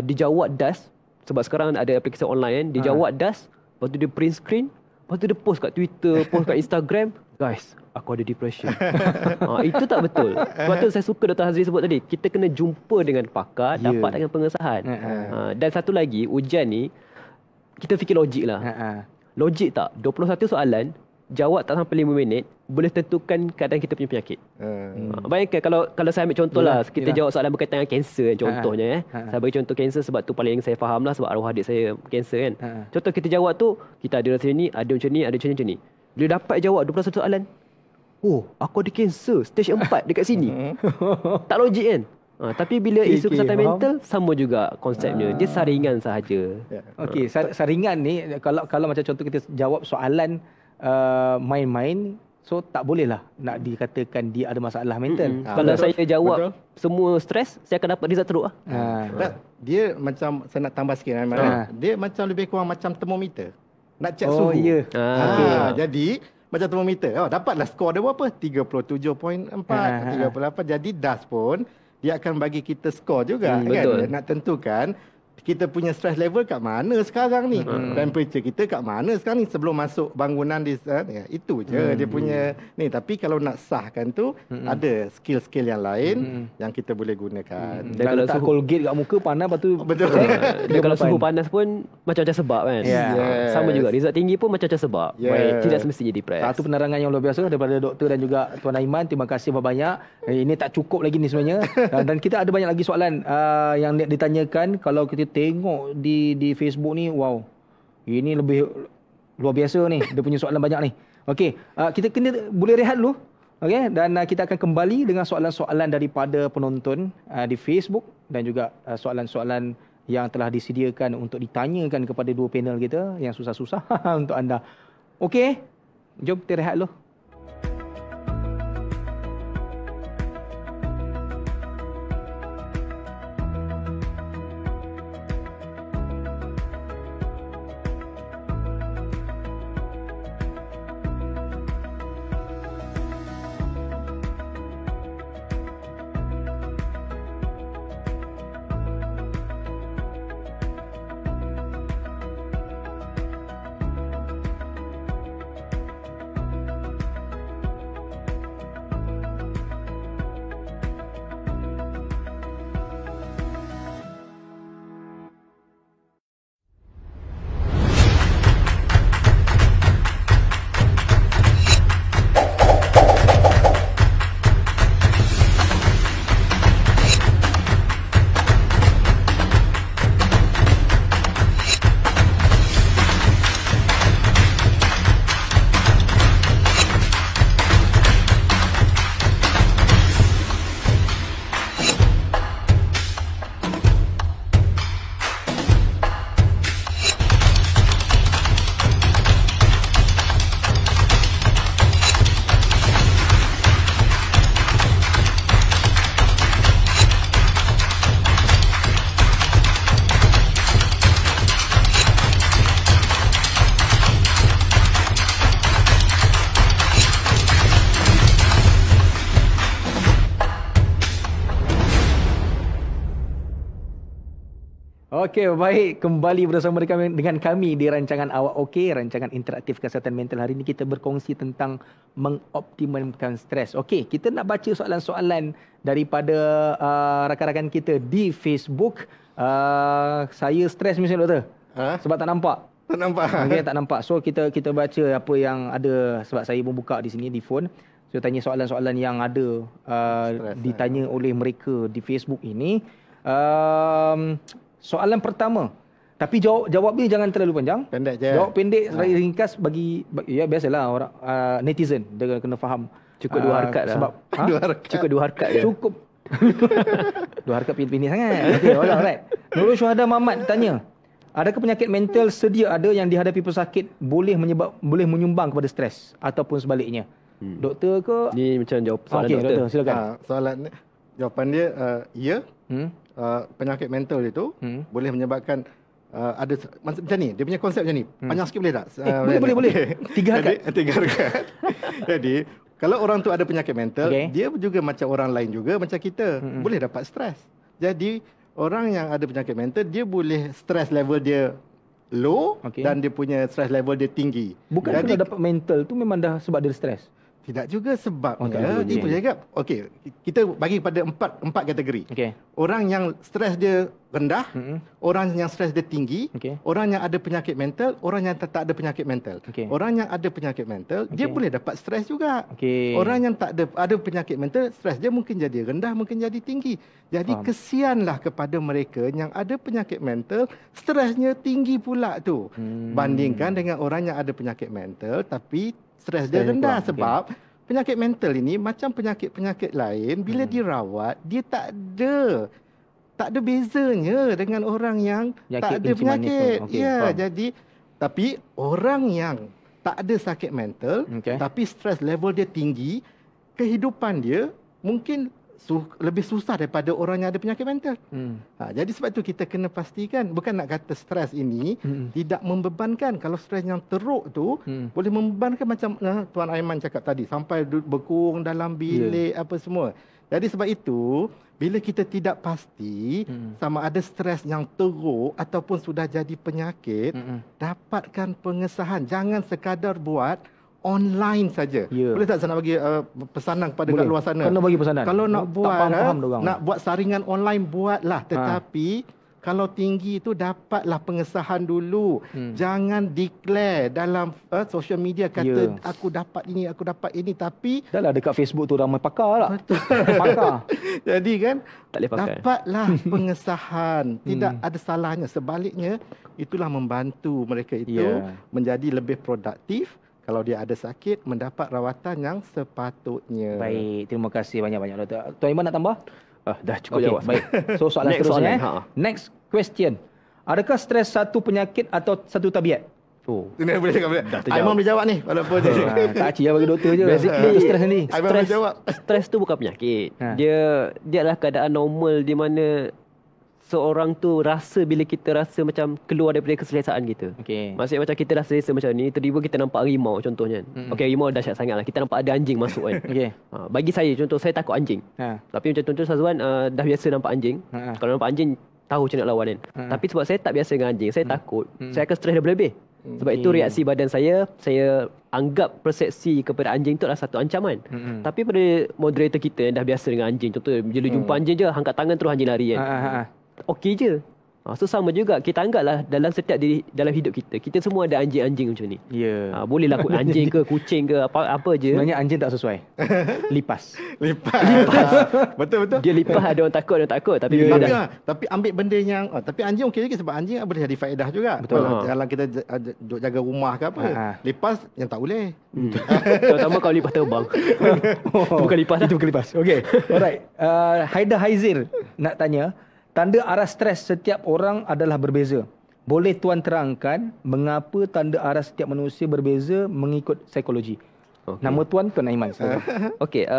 dijawab DAS. Sebab sekarang ada aplikasi online, dijawab DAS, lepas tu dia print screen, lepas tu dia post kat Twitter, post kat Instagram, guys, aku ada depression. Itu tak betul. Sebab tu saya suka Dr. Hazri sebut tadi, kita kena jumpa dengan pakar, dapat dengan pengesahan. Dan satu lagi, ujian ni kita fikir logik lah. Logik tak? 21 soalan, jawab tak sampai 5 minit, boleh tentukan keadaan kita punya penyakit. Bayangkan kalau saya ambil contoh lah, kita jawab soalan berkaitan dengan kanser contohnya. Saya bagi contoh kanser sebab tu paling saya faham lah, sebab arwah adik saya kanser kan. Contoh kita jawab tu, kita ada rasa ni, ada macam ni, ada macam ni. Bila dapat jawab 21 soalan, aku ada kanser stage 4 dekat sini. Tak logik kan? Tapi bila isu kesihatan mental, sama juga konsepnya. Dia saringan sahaja. Okey, saringan ni, kalau macam contoh kita jawab soalan main-main, so tak boleh lah nak dikatakan dia ada masalah mental. Kalau saya jawab semua stres, saya akan dapat result teruk lah. Dia macam, saya nak tambah sikit, dia macam lebih kurang macam termometer. Nak cek suhu. Jadi macam termometer. Dapatlah skor dia berapa? 37.4, 38. Jadi DAS pun dia akan bagi kita skor juga, kan? Nak tentukan kita punya stress level kat mana sekarang ni. Temperature kita kat mana sekarang ni sebelum masuk bangunan di ya, itu je dia punya ni. Tapi kalau nak sahkan tu ada skill-skill yang lain yang kita boleh gunakan. Dan kalau letak Colgate kat muka panas lepas tu betul. Dan kalau suhu panas pun macam-macam sebab kan. Sama juga result tinggi pun macam-macam sebab. Tidak semestinya depress. Satu penerangan yang luar biasa daripada doktor dan juga Tuan Aiman. Terima kasih banyak. Ini tak cukup lagi ni sebenarnya. Dan kita ada banyak lagi soalan yang ditanyakan. Kalau kita tengok di Facebook ni, wow. Ini lebih luar biasa ni. Dia punya soalan banyak ni. Okey, kita kena boleh rehat dulu. Okey, dan kita akan kembali dengan soalan-soalan daripada penonton di Facebook dan juga soalan-soalan yang telah disediakan untuk ditanyakan kepada dua panel kita yang susah-susah untuk anda. Okey, jom kita rehat dulu. Okey, baik. Kembali bersama dengan kami di rancangan Awak Okey, rancangan interaktif kesihatan mental. Hari ini kita berkongsi tentang mengoptimalkan stres. Okey, kita nak baca soalan-soalan daripada rakan-rakan kita di Facebook. Saya stres misalnya, doktor. Sebab tak nampak. Tak nampak. Okey, tak nampak. So kita baca apa yang ada sebab saya pun buka di sini di phone. So tanya soalan-soalan yang ada ditanya oleh mereka di Facebook ini. Soalan pertama. Tapi jawab dia jangan terlalu panjang. Pendek je. Jawab pendek, ringkas bagi ya biasalah orang netizen dia kena faham. Cukup 2 harakat lah. Sebab cukup 2 harakat je. Cukup 2 harakat pilih-pilih sangat. Okey, alright. Nurul Syuhada Muhammad tanya, adakah penyakit mental sedia ada yang dihadapi pesakit boleh menyumbang kepada stres ataupun sebaliknya? Doktor ke? Ni macam jawab soalan doktor. Silakan. Soalan jawapan dia ya. Penyakit mental itu boleh menyebabkan ada macam ni, dia punya konsep macam ni. Panjang sikit boleh tak? Boleh. 3 harakat. 3 harakat. Jadi kalau orang tu ada penyakit mental, dia juga macam orang lain juga, macam kita, boleh dapat stres. Jadi orang yang ada penyakit mental, dia boleh stres level dia low dan dia punya stres level dia tinggi. Bukan kalau dapat mental tu memang dah sebab dia stres. Tidak juga sebabnya. Itu je kak. Okey, kita bagi pada empat kategori. Orang yang stres dia rendah, orang yang stres dia tinggi, orang yang ada penyakit mental, orang yang tak ada penyakit mental. Orang yang ada penyakit mental, dia boleh dapat stres juga. Orang yang tak ada penyakit mental, stres dia mungkin jadi rendah, mungkin jadi tinggi. Jadi kesianlah kepada mereka yang ada penyakit mental, stresnya tinggi pula tu. Bandingkan dengan orang yang ada penyakit mental tapi stres dia rendah. Sebab penyakit mental ini macam penyakit-penyakit lain, bila dirawat dia tak ada bezanya dengan orang yang tak ada penyakit. Jadi tapi orang yang tak ada sakit mental tapi stres level dia tinggi, kehidupan dia mungkin lebih susah daripada orang yang ada penyakit mental. Jadi sebab itu kita kena pastikan, bukan nak kata stres ini tidak membebankan. Kalau stres yang teruk tu boleh membebankan macam Tuan Aiman cakap tadi, sampai berkurung dalam bilik apa semua. Jadi sebab itu, bila kita tidak pasti sama ada stres yang teruk ataupun sudah jadi penyakit, dapatkan pengesahan. Jangan sekadar buat online saja. Boleh tak saya nak bagi pesanan kepada kat luar sana? Kena bagi pesanan. Kalau nak buat saringan online, buatlah. Tetapi kalau tinggi itu dapatlah pengesahan dulu. Jangan declare dalam social media kata aku dapat ini tapi dahlah dekat Facebook tu ramai pakar lah. Betul. Pakar. Jadi kan tak boleh pakai. Dapatlah pengesahan. Tidak ada salahnya. Sebaliknya itulah membantu mereka itu menjadi lebih produktif. Kalau dia ada sakit, mendapat rawatan yang sepatutnya. Baik, terima kasih banyak-banyak Doktor. Tuan Iman nak tambah? Dah cukup jawab. Baik. So soalan seterusnya. Next question. Adakah stres satu penyakit atau satu tabiat? Ini boleh cakap boleh. Aiman boleh jawab ni. Walaupun tak cik bagi doktor je. Basically stres ni. Aiman boleh jawab. Stres tu bukan penyakit. Dia adalah keadaan normal di mana seorang tu rasa bila kita rasa macam keluar daripada keselesaan kita. Maksudnya macam kita dah selesa macam ni, tiba-tiba kita nampak harimau contohnya. Harimau dahsyat sangat lah. Kita nampak ada anjing masuk kan. Bagi saya, contoh saya takut anjing. Tapi macam contoh Sazwan dah biasa nampak anjing. Kalau nampak anjing, tahu macam nak lawan kan. Tapi sebab saya tak biasa dengan anjing, saya takut. Saya akan stres dah berlebih. Sebab itu reaksi badan saya anggap persepsi kepada anjing itu adalah satu ancaman. Tapi pada moderator kita yang dah biasa dengan anjing, contoh bila jumpa anjing je, angkat tangan terus anjing lari kan. Okey je. So sama juga, kita anggaplah dalam setiap dalam hidup kita semua ada anjing-anjing macam ni. Boleh lah anjing ke kucing ke apa je. Sebenarnya anjing tak sesuai. Lipas. Betul. Dia lipas, ada orang takut tapi tapi ambil benda yang tapi anjing okey lagi sebab anjing boleh jadi faedah juga. Betul. Kalau kita jaga rumah ke apa. Lipas yang tak boleh. Terutama kalau lipas terbang. Bukan lipas. Itu bukan lipas. Okey. Alright. Haida Haizir nak tanya, tanda aras stres setiap orang adalah berbeza. Boleh tuan terangkan mengapa tanda aras setiap manusia berbeza mengikut psikologi? Nama tuan Tuan Aiman. Okey,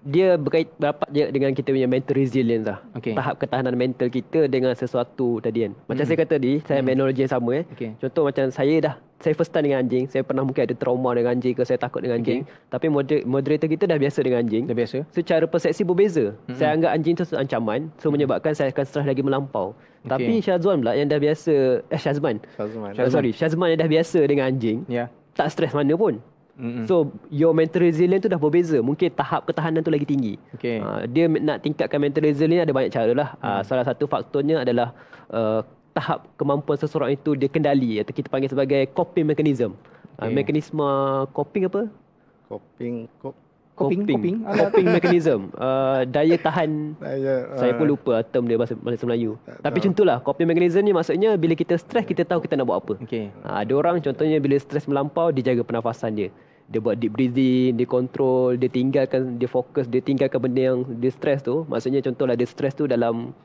dia berapa je dengan kita punya mental resilience lah. Tahap ketahanan mental kita dengan sesuatu tadi kan. Macam saya kata tadi, saya analogi yang sama Contoh macam saya first time dengan anjing, saya pernah mungkin ada trauma dengan anjing ke, saya takut dengan anjing. Tapi moderator kita dah biasa dengan anjing. Dah biasa. Secara persepsi berbeza. Saya anggap anjing tu ancaman, so menyebabkan saya akan stres lagi melampau. Tapi Syazwan pula yang dah biasa, Syazman yang dah biasa dengan anjing, tak stres mana pun. So your mental resilience tu dah berbeza. Mungkin tahap ketahanan tu lagi tinggi. Dia nak tingkatkan mental resilience ada banyak cara lah. Salah satu faktornya adalah tahap kemampuan seseorang itu dia kendali, atau kita panggil sebagai coping mechanism. Mekanisme coping apa? Coping mechanism. Daya tahan. Saya pun lupa term dia bahasa Melayu. Tapi macam itulah, coping mechanism ni maksudnya bila kita stres, kita tahu kita nak buat apa. Ada orang contohnya bila stres melampau, dia jaga pernafasan dia. Dia buat deep breathing, dia control, dia fokus, dia tinggalkan benda yang dia stres tu. Maksudnya contohlah dia stres tu dalam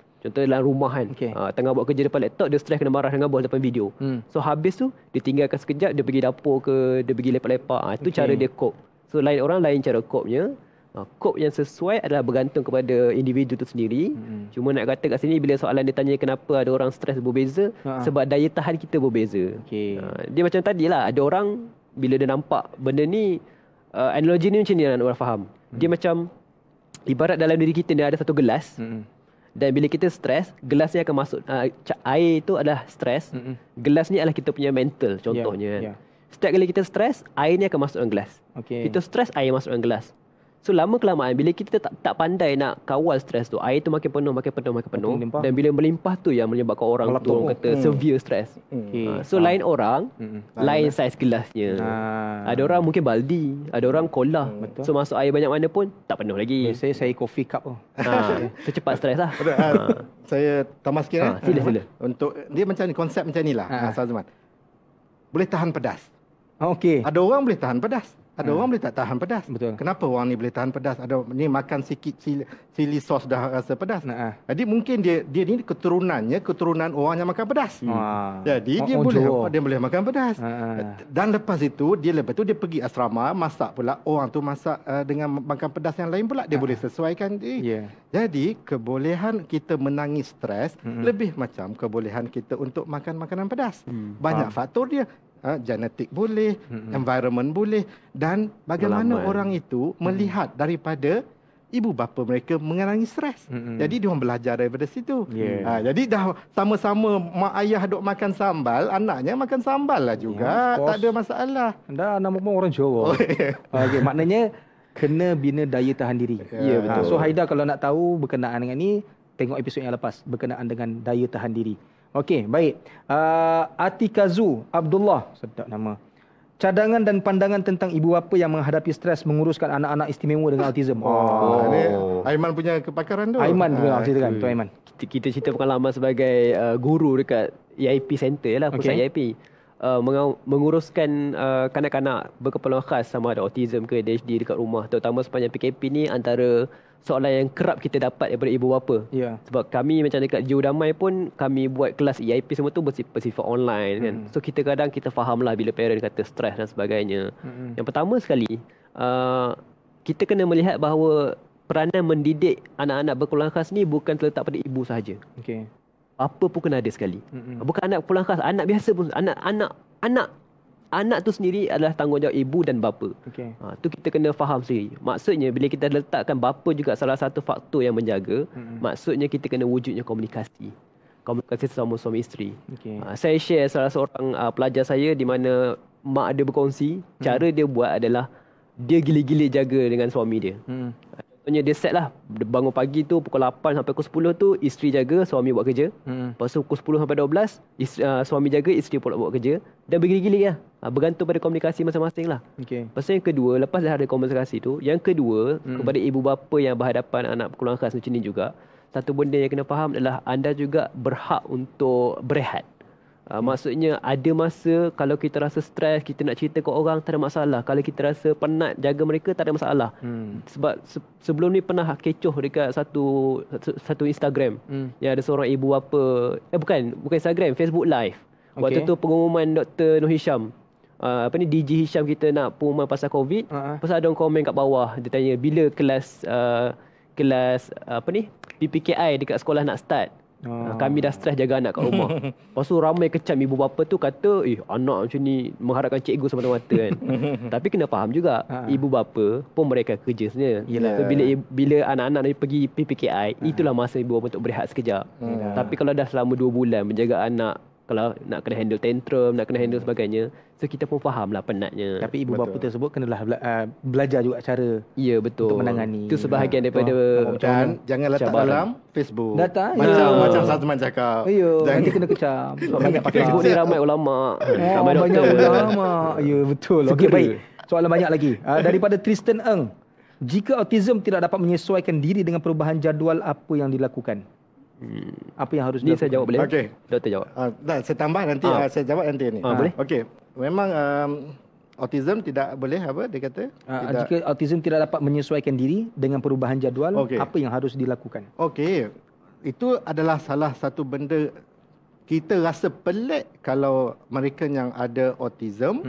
rumah kan. Tengah buat kerja depan laptop, dia stres kena marah dengan bos depan video. So habis tu, dia tinggalkan sekejap, dia pergi dapur ke, dia pergi lepak-lepak. Itu cara dia cope. So lain orang lain cara cope-nya. Cope yang sesuai adalah bergantung kepada individu tu sendiri. Cuma nak kata kat sini, bila soalan dia tanya kenapa ada orang stres berbeza, sebab daya tahan kita berbeza. Dia macam tadilah, ada orang bila dia nampak benda ni, analogi ni macam ni nak orang faham. Dia macam ibarat dalam diri kita ni ada satu gelas. Dan bila kita stres, gelas ni akan masuk, air itu adalah stres. Gelas ni adalah kita punya mental contohnya. Setiap kali kita stres, air ni akan masuk dalam gelas. Kita stres, air masuk dalam gelas. So lama kelamaan bila kita tak pandai nak kawal stres tu, air tu makin penuh. Dan bila melimpah tu yang menyebabkan orang tu orang kata severe stres. So lain orang, lain saiz gelasnya. Ada orang mungkin baldi, ada orang kolah. So masuk air banyak mana pun tak penuh lagi. Saya coffee cup tu. So cepat stres lah. Saya tambah sikit Sila. Untuk dia macam ni, konsep macam ni lah Sazman. Boleh tahan pedas. Ada orang boleh tahan pedas. Ada orang boleh tak tahan pedas. Betul. Kenapa orang ni boleh tahan pedas? Ada ni makan sikit chili sauce dah rasa pedas. Jadi mungkin dia ni keturunan orang yang makan pedas. Jadi dia boleh makan pedas. Dan lepas itu dia pergi asrama, masak pula, orang tu masak dengan makan pedas yang lain pula, dia boleh sesuaikan. Jadi kebolehan kita menangis stres lebih macam kebolehan kita untuk makan makanan pedas. Banyak faktor dia. Genetik boleh, environment boleh, dan bagaimana orang itu melihat daripada ibu bapa mereka mengalami stres. Jadi dia orang belajar daripada situ. Jadi dah sama-sama mak ayah duk makan sambal, anaknya makan sambal lah juga. Tak ada masalah. Anda nama pun orang Jawa. Okey, maknanya kena bina daya tahan diri. Ya, betul. So Haida kalau nak tahu berkenaan dengan ni, tengok episod yang lepas berkenaan dengan daya tahan diri. Okey, baik. Atikazu Abdullah, sedap nama. Cadangan dan pandangan tentang ibu bapa yang menghadapi stres menguruskan anak-anak istimewa dengan autism. Ini Aiman punya kepakaran tu. Aiman punya ceritakan, Tuan Aiman. Kita cerita pengalaman sebagai guru dekat EIP Center lah, pusat EIP. Menguruskan kanak-kanak berkeperluan khas sama ada autism ke ADHD dekat rumah, terutama sepanjang PKP ni, antara soalan yang kerap kita dapat daripada ibu bapa. Sebab kami macam dekat Jiwa Damai pun kami buat kelas EIP semua tu bersifat online kan. So kita kadang kita fahamlah bila parent kata stres dan sebagainya. Yang pertama sekali, kita kena melihat bahawa peranan mendidik anak-anak berkeperluan khas ni bukan terletak pada ibu sahaja. Apa pun kena ada sekali. Bukan anak berkeperluan khas, anak biasa pun, anak tu sendiri adalah tanggungjawab ibu dan bapa. Tu kita kena faham sendiri. Maksudnya bila kita letakkan bapa juga salah satu faktor yang menjaga, maksudnya kita kena wujudnya komunikasi sesama suami isteri. Saya share salah seorang pelajar saya di mana mak dia berkongsi, cara dia buat adalah dia gila-gila jaga dengan suami dia. Contohnya dia set lah, bangun pagi tu pukul 8 sampai pukul 10 tu isteri jaga, suami buat kerja. Lepas tu pukul 10 sampai 12 suami jaga, isteri pula buat kerja. Dan bergilir-gilir lah, bergantung pada komunikasi masing-masing lah. Lepas tu yang kedua, lepas dah ada komunikasi tu, yang kedua kepada ibu bapa yang berhadapan anak berkeperluan khas macam ni juga, satu benda yang kena faham adalah anda juga berhak untuk berehat. Maksudnya ada masa kalau kita rasa stres, kita nak cerita ke orang, tak ada masalah. Kalau kita rasa penat jaga mereka, tak ada masalah. Sebab sebelum ni pernah kecoh dekat satu Instagram yang ada seorang ibu bapa, bukan Instagram, Facebook Live. Waktu tu pengumuman Dr. Noh Hisham, DG Hisham kita nak pengumuman pasal COVID. Lepas ada orang komen kat bawah, dia tanya bila kelas PPKI dekat sekolah nak start. Kami dah stres jaga anak kat rumah. Lepas tu ramai kecam ibu bapa tu kata, anak macam ni mengharapkan cikgu semata-mata kan. Tapi kena faham juga, ibu bapa pun mereka kerja sebenarnya. So, bila anak-anak ni pergi PPKI, itulah masa ibu bapa untuk berehat sekejap. Tapi kalau dah selama 2 bulan menjaga anak, kalau nak kena handle tantrum, nak kena handle sebagainya, so kita pun faham lah penatnya. Tapi ibu bapa tersebut kenalah belajar juga cara untuk menangani. Itu sebahagian daripada. Dan jangan letak dalam Facebook. Macam Sazman cakap. Nanti kena kecam. Facebook ni ramai ulama. Ramai banyak ulama. Ya, betul. Okey, baik. Soalan banyak lagi. Daripada Tristan Eng. Jika autism tidak dapat menyesuaikan diri dengan perubahan jadual, apa yang dilakukan? Apa yang harus ni saya jawab boleh? Okey. Doktor jawab. Saya tambah nanti, saya jawab nanti ni. Boleh? Okey. Memang autism tidak boleh dia kata? Jika autism tidak dapat menyesuaikan diri dengan perubahan jadual, apa yang harus dilakukan? Okey. Itu adalah salah satu benda kita rasa pelik kalau mereka yang ada autism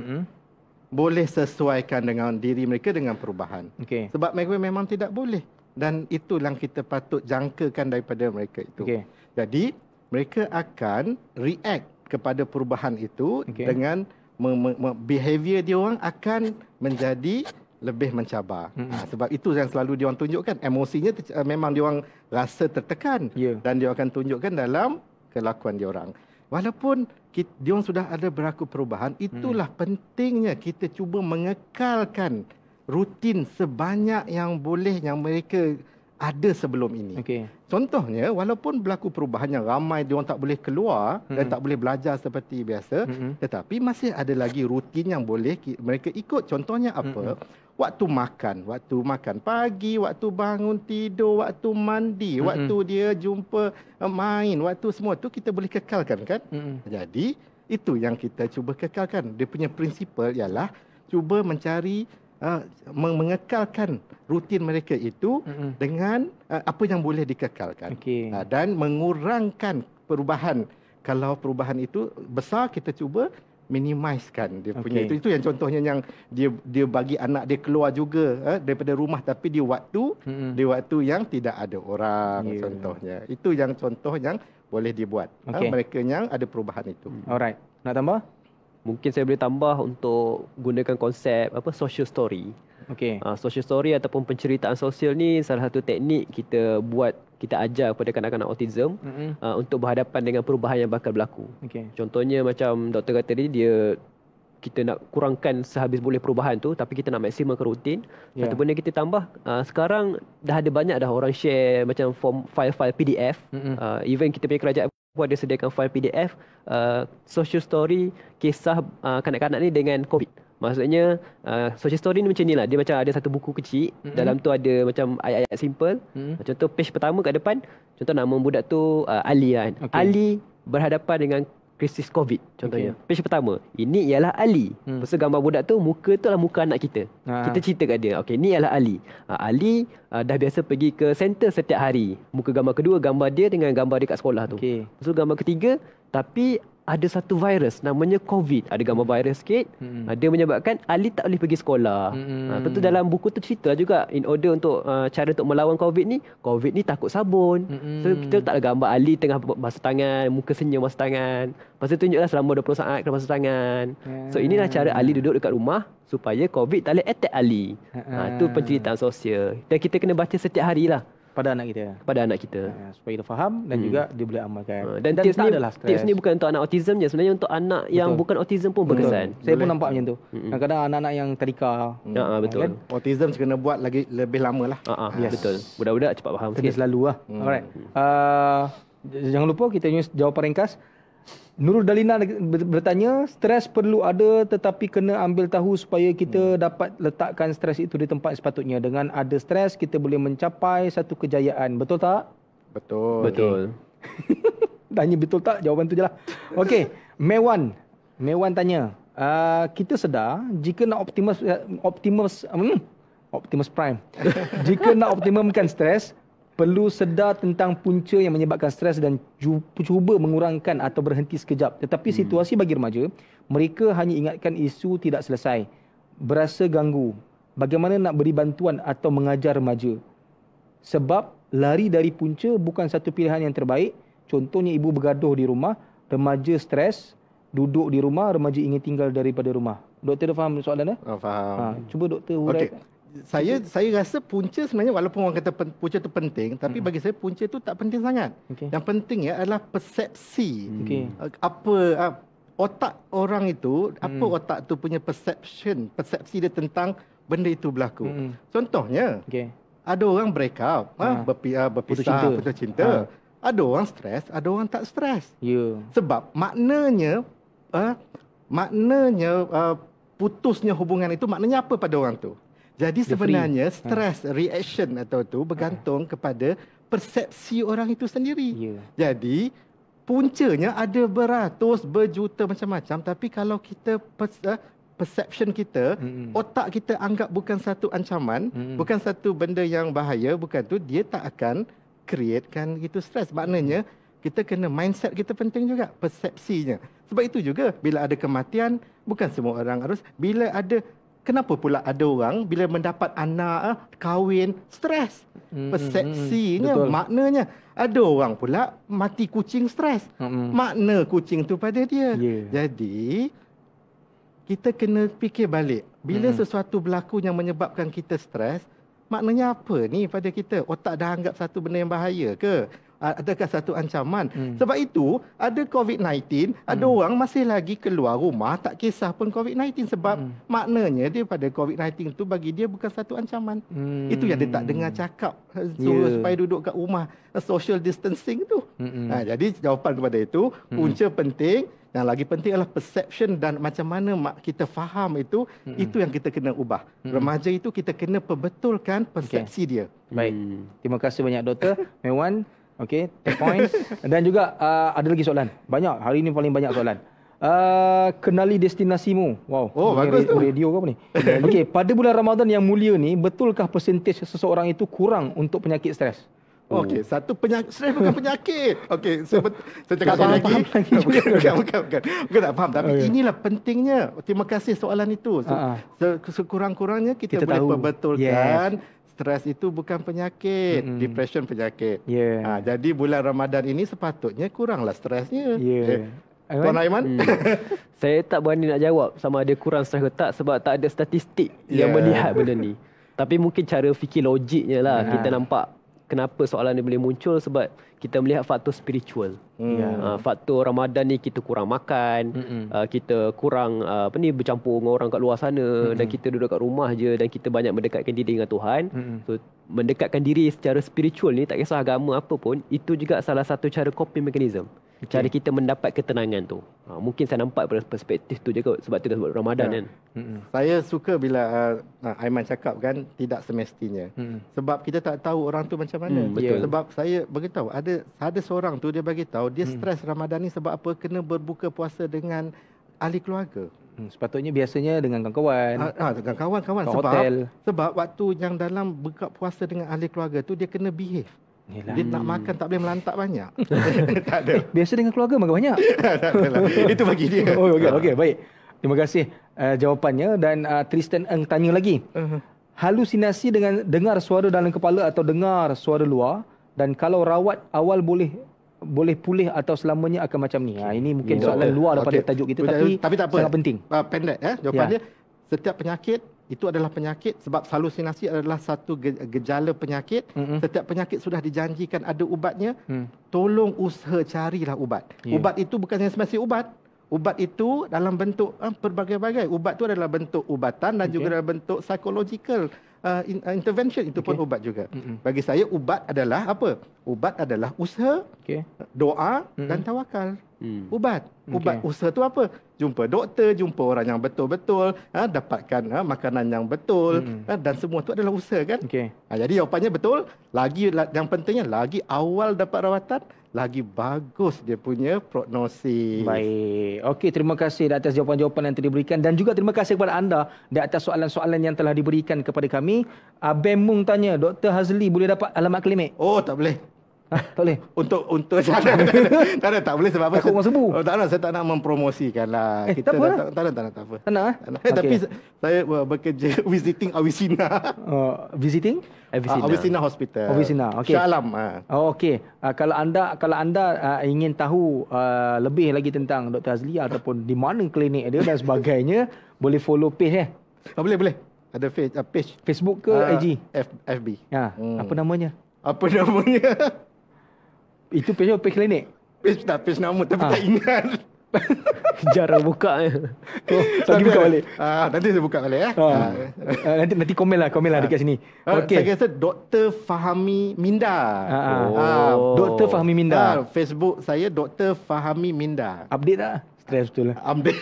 boleh sesuaikan dengan diri mereka dengan perubahan. Sebab mereka memang tidak boleh. Dan itu yang kita patut jangkakan daripada mereka itu. Jadi, mereka akan react kepada perubahan itu dengan behavior dia orang akan menjadi lebih mencabar. Sebab itu yang selalu dia orang tunjukkan. Emosinya memang dia orang rasa tertekan. Dan dia akan tunjukkan dalam kelakuan dia orang. Walaupun dia orang sudah ada berlaku perubahan, itulah pentingnya kita cuba mengekalkan rutin sebanyak yang boleh yang mereka ada sebelum ini. Contohnya, walaupun berlaku perubahan yang ramai, dia orang tak boleh keluar dan tak boleh belajar seperti biasa, tetapi masih ada lagi rutin yang boleh mereka ikut. Contohnya apa? Waktu makan pagi, waktu bangun tidur, waktu mandi, waktu dia jumpa main, waktu semua tu kita boleh kekalkan kan? Jadi, itu yang kita cuba kekalkan. Dia punya prinsipal ialah cuba mencari mengekalkan rutin mereka itu dengan apa yang boleh dikekalkan dan mengurangkan perubahan. Kalau perubahan itu besar, kita cuba minimizekan dia punya itu yang contohnya yang dia bagi anak dia keluar juga daripada rumah tapi di waktu yang tidak ada orang contohnya. Itu yang contoh yang boleh dibuat mereka yang ada perubahan itu. Alright. Nak tambah? Mungkin saya boleh tambah untuk gunakan konsep social story. Social story ataupun penceritaan sosial ni salah satu teknik kita ajar kepada kanak-kanak autism untuk berhadapan dengan perubahan yang bakal berlaku. Contohnya macam doktor kata tadi, kita nak kurangkan sehabis boleh perubahan tu, tapi kita nak maksimalkan rutin. Satu benda kita tambah, sekarang dah ada banyak dah orang share macam file-file PDF. Even kita punya kerajaan pun ada sediakan file PDF social story kisah kanak-kanak ni dengan COVID. Maksudnya social story ni macam ni lah. Dia macam ada satu buku kecil. Dalam tu ada macam ayat-ayat simple. Contoh page pertama kat depan, contoh nama budak tu Ali kan. Ali berhadapan dengan krisis COVID contohnya. Page pertama, ini ialah Ali. Lepas tu gambar budak tu, muka tu adalah muka anak kita. Kita cerita kat dia, okey, ni ialah Ali. Ali dah biasa pergi ke center setiap hari. Muka gambar kedua, gambar dia dengan gambar dia kat sekolah tu. Lepas tu gambar ketiga, tapi ada satu virus namanya COVID. Ada gambar virus sikit. Dia menyebabkan Ali tak boleh pergi sekolah. Lepas tu dalam buku tu cerita juga, in order untuk cara untuk melawan COVID ni takut sabun. So kita letak gambar Ali tengah basuh tangan, muka senyum basuh tangan. Lepas tu tunjuklah selama 20 saat kena basuh tangan. So inilah cara Ali duduk dekat rumah supaya COVID tak boleh attack Ali. Itu penceritaan sosial. Dan kita kena baca setiap hari lah. Pada anak kita. Supaya kita faham dan juga dia boleh amalkan. Dan tips ni bukan untuk anak autism je, sebenarnya untuk anak yang bukan autism pun berkesan. Saya pun nampak macam tu. Kadang-kadang anak-anak yang tadika. Betul. Kan? Autism kena buat lagi lebih lama lah. Betul. Budak-budak cepat faham sikit. Selalu lah. Alright. Jangan lupa kita punya jawapan ringkas. Nurul Dalina bertanya, stres perlu ada tetapi kena ambil tahu supaya kita dapat letakkan stres itu di tempat sepatutnya. Dengan ada stres, kita boleh mencapai satu kejayaan. Betul tak? Betul. Tanya betul tak? Jawapan tu je lah. Okey, Mewan tanya, kita sedar jika nak Optimus Prime. Jika nak optimumkan stres, perlu sedar tentang punca yang menyebabkan stres dan cuba mengurangkan atau berhenti sekejap. Tetapi situasi bagi remaja, mereka hanya ingatkan isu tidak selesai. Berasa ganggu. Bagaimana nak beri bantuan atau mengajar remaja? Sebab lari dari punca bukan satu pilihan yang terbaik. Contohnya ibu bergaduh di rumah, remaja stres, duduk di rumah, remaja ingin tinggal daripada rumah. Doktor dah faham soalan dah? Faham. Cuba doktor uraikan. Saya rasa punca sebenarnya walaupun orang kata punca tu penting, tapi bagi saya punca tu tak penting sangat. Yang penting adalah persepsi. Apa otak orang itu, apa otak tu punya persepsi dia tentang benda itu berlaku. Contohnya, ada orang break up, berpisah, putus cinta. Ada orang stres, ada orang tak stres. Sebab maknanya putusnya hubungan itu maknanya apa pada orang tu? Jadi sebenarnya stress reaction atau tu bergantung kepada persepsi orang itu sendiri. Jadi puncanya ada beratus, berjuta macam-macam, tapi kalau kita perception kita, otak kita anggap bukan satu ancaman, bukan satu benda yang bahaya, bukan tu, dia tak akan createkan itu stres. Maknanya kita kena mindset kita penting juga, persepsinya. Sebab itu juga bila ada kematian, bukan semua orang harus, kenapa pula ada orang bila mendapat anak, kahwin, stres? Persepsinya, maknanya. Ada orang pula mati kucing stres. Makna kucing tu pada dia. Jadi, kita kena fikir balik. Bila sesuatu berlaku yang menyebabkan kita stres, maknanya apa ni pada kita? Otak dah anggap satu benda yang bahaya ke? Adakah satu ancaman? Sebab itu, ada COVID-19, ada orang masih lagi keluar rumah, tak kisah pun COVID-19. Sebab maknanya dia pada COVID-19 tu bagi dia bukan satu ancaman. Itu yang dia tak dengar cakap. Suruh supaya duduk kat rumah. Social distancing tu. Jadi jawapan kepada itu, punca penting. Yang lagi penting adalah perception dan macam mana kita faham itu yang kita kena ubah. Remaja itu kita kena perbetulkan persepsi dia. Baik. Terima kasih banyak Doktor Mewan. Okey, 10 points. Dan juga ada lagi soalan. Banyak. Hari ini paling banyak soalan. Kenali destinasimu. Wow. Bagus tu. Radio ke apa ni? Okey, pada bulan Ramadan yang mulia ni, betulkah persentase seseorang itu kurang untuk penyakit stres? Okey, satu penyakit, stres bukan penyakit. Okey, saya cakap lagi. Bukan tak faham. Tapi inilah pentingnya. Terima kasih soalan itu. Sekurang-kurangnya kita boleh perbetulkan. Stres itu bukan penyakit, depression penyakit. Jadi bulan Ramadan ini sepatutnya kuranglah stresnya. Tuan Aiman? Saya tak berani nak jawab sama ada kurang stres ke tak sebab tak ada statistik yang melihat benda ni. Tapi mungkin cara fikir logiknya lah kita nampak kenapa soalan ni boleh muncul sebab kita melihat faktor spiritual. Faktor Ramadan ni kita kurang makan, kita kurang bercampur dengan orang kat luar sana dan kita duduk kat rumah je dan kita banyak mendekatkan diri dengan Tuhan. So mendekatkan diri secara spiritual ni tak kisah agama apa pun, itu juga salah satu cara coping mechanism. Cara kita mendapat ketenangan tu. Mungkin saya nampak pada perspektif tu je kot. Sebab tu dah sebut Ramadan kan. Saya suka bila Aiman cakap kan tidak semestinya. Sebab kita tak tahu orang tu macam mana. Betul. Sebab saya beritahu ada seorang tu dia bagi tahu dia stres Ramadan ni sebab apa? Kena berbuka puasa dengan ahli keluarga. Sepatutnya biasanya dengan kawan-kawan. Dengan kawan-kawan sebab waktu yang dalam buka puasa dengan ahli keluarga tu dia kena behave. Yelah. Dia nak makan tak boleh melantak banyak. Tak ada. Biasa dengan keluarga makan banyak. Tak adalah. Itu bagi dia. Okey, baik. Terima kasih jawapannya dan Tristan Eng tanya lagi. Halusinasi dengan dengar suara dalam kepala atau dengar suara luar dan kalau rawat awal boleh pulih atau selamanya akan macam ni. Ini mungkin soalan luar daripada tajuk kita tapi tak apa. Sangat penting. Pendek jawapan dia. Setiap penyakit itu adalah penyakit sebab halusinasi adalah satu gejala penyakit. Setiap penyakit sudah dijanjikan ada ubatnya. Tolong usaha carilah ubat. Ubat itu bukan yang semestinya ubat. Ubat itu dalam bentuk berbagai-bagai. Ubat itu adalah bentuk ubatan dan juga dalam bentuk psychological intervention. Itu pun ubat juga. Bagi saya ubat adalah apa? Ubat adalah usaha, doa dan tawakal. Ubat usaha tu apa? Jumpa doktor, jumpa orang yang betul-betul, dapatkan makanan yang betul, dan semua tu adalah usaha kan? Jadi jawapannya betul. Lagi yang pentingnya lagi awal dapat rawatan, lagi bagus dia punya prognosis. Baik. Okey, terima kasih di atas jawapan-jawapan yang telah diberikan dan juga terima kasih kepada anda di atas soalan-soalan yang telah diberikan kepada kami. Abang Mung tanya, Dr. Hazli boleh dapat alamat klinik? Oh, tak boleh. Tak boleh. Untuk tak boleh sebab apa? Takut orang sebu. Tak nak, saya tak nak mempromosikan lah. Kita tak apa? Tak apa. Tak nak? Tapi saya bekerja visiting Awisina. Visiting? Awisina Hospital. Awisina. Okey. Shah Alam. Okey. Kalau anda ingin tahu lebih lagi tentang Dr. Hazli ataupun di mana klinik dia dan sebagainya, boleh follow page Boleh. Ada page. Facebook ke IG? FB. Apa namanya? Itu page klinik? Page nama tapi tak ingat. Jarang buka. Lagi buka balik. Nanti saya buka balik Nanti komen lah dekat sini. Saya rasa Dr. Fahmi Minda. Dr. Fahmi Minda. Facebook saya Dr. Fahmi Minda. Update tak? Stres betul lah. Update.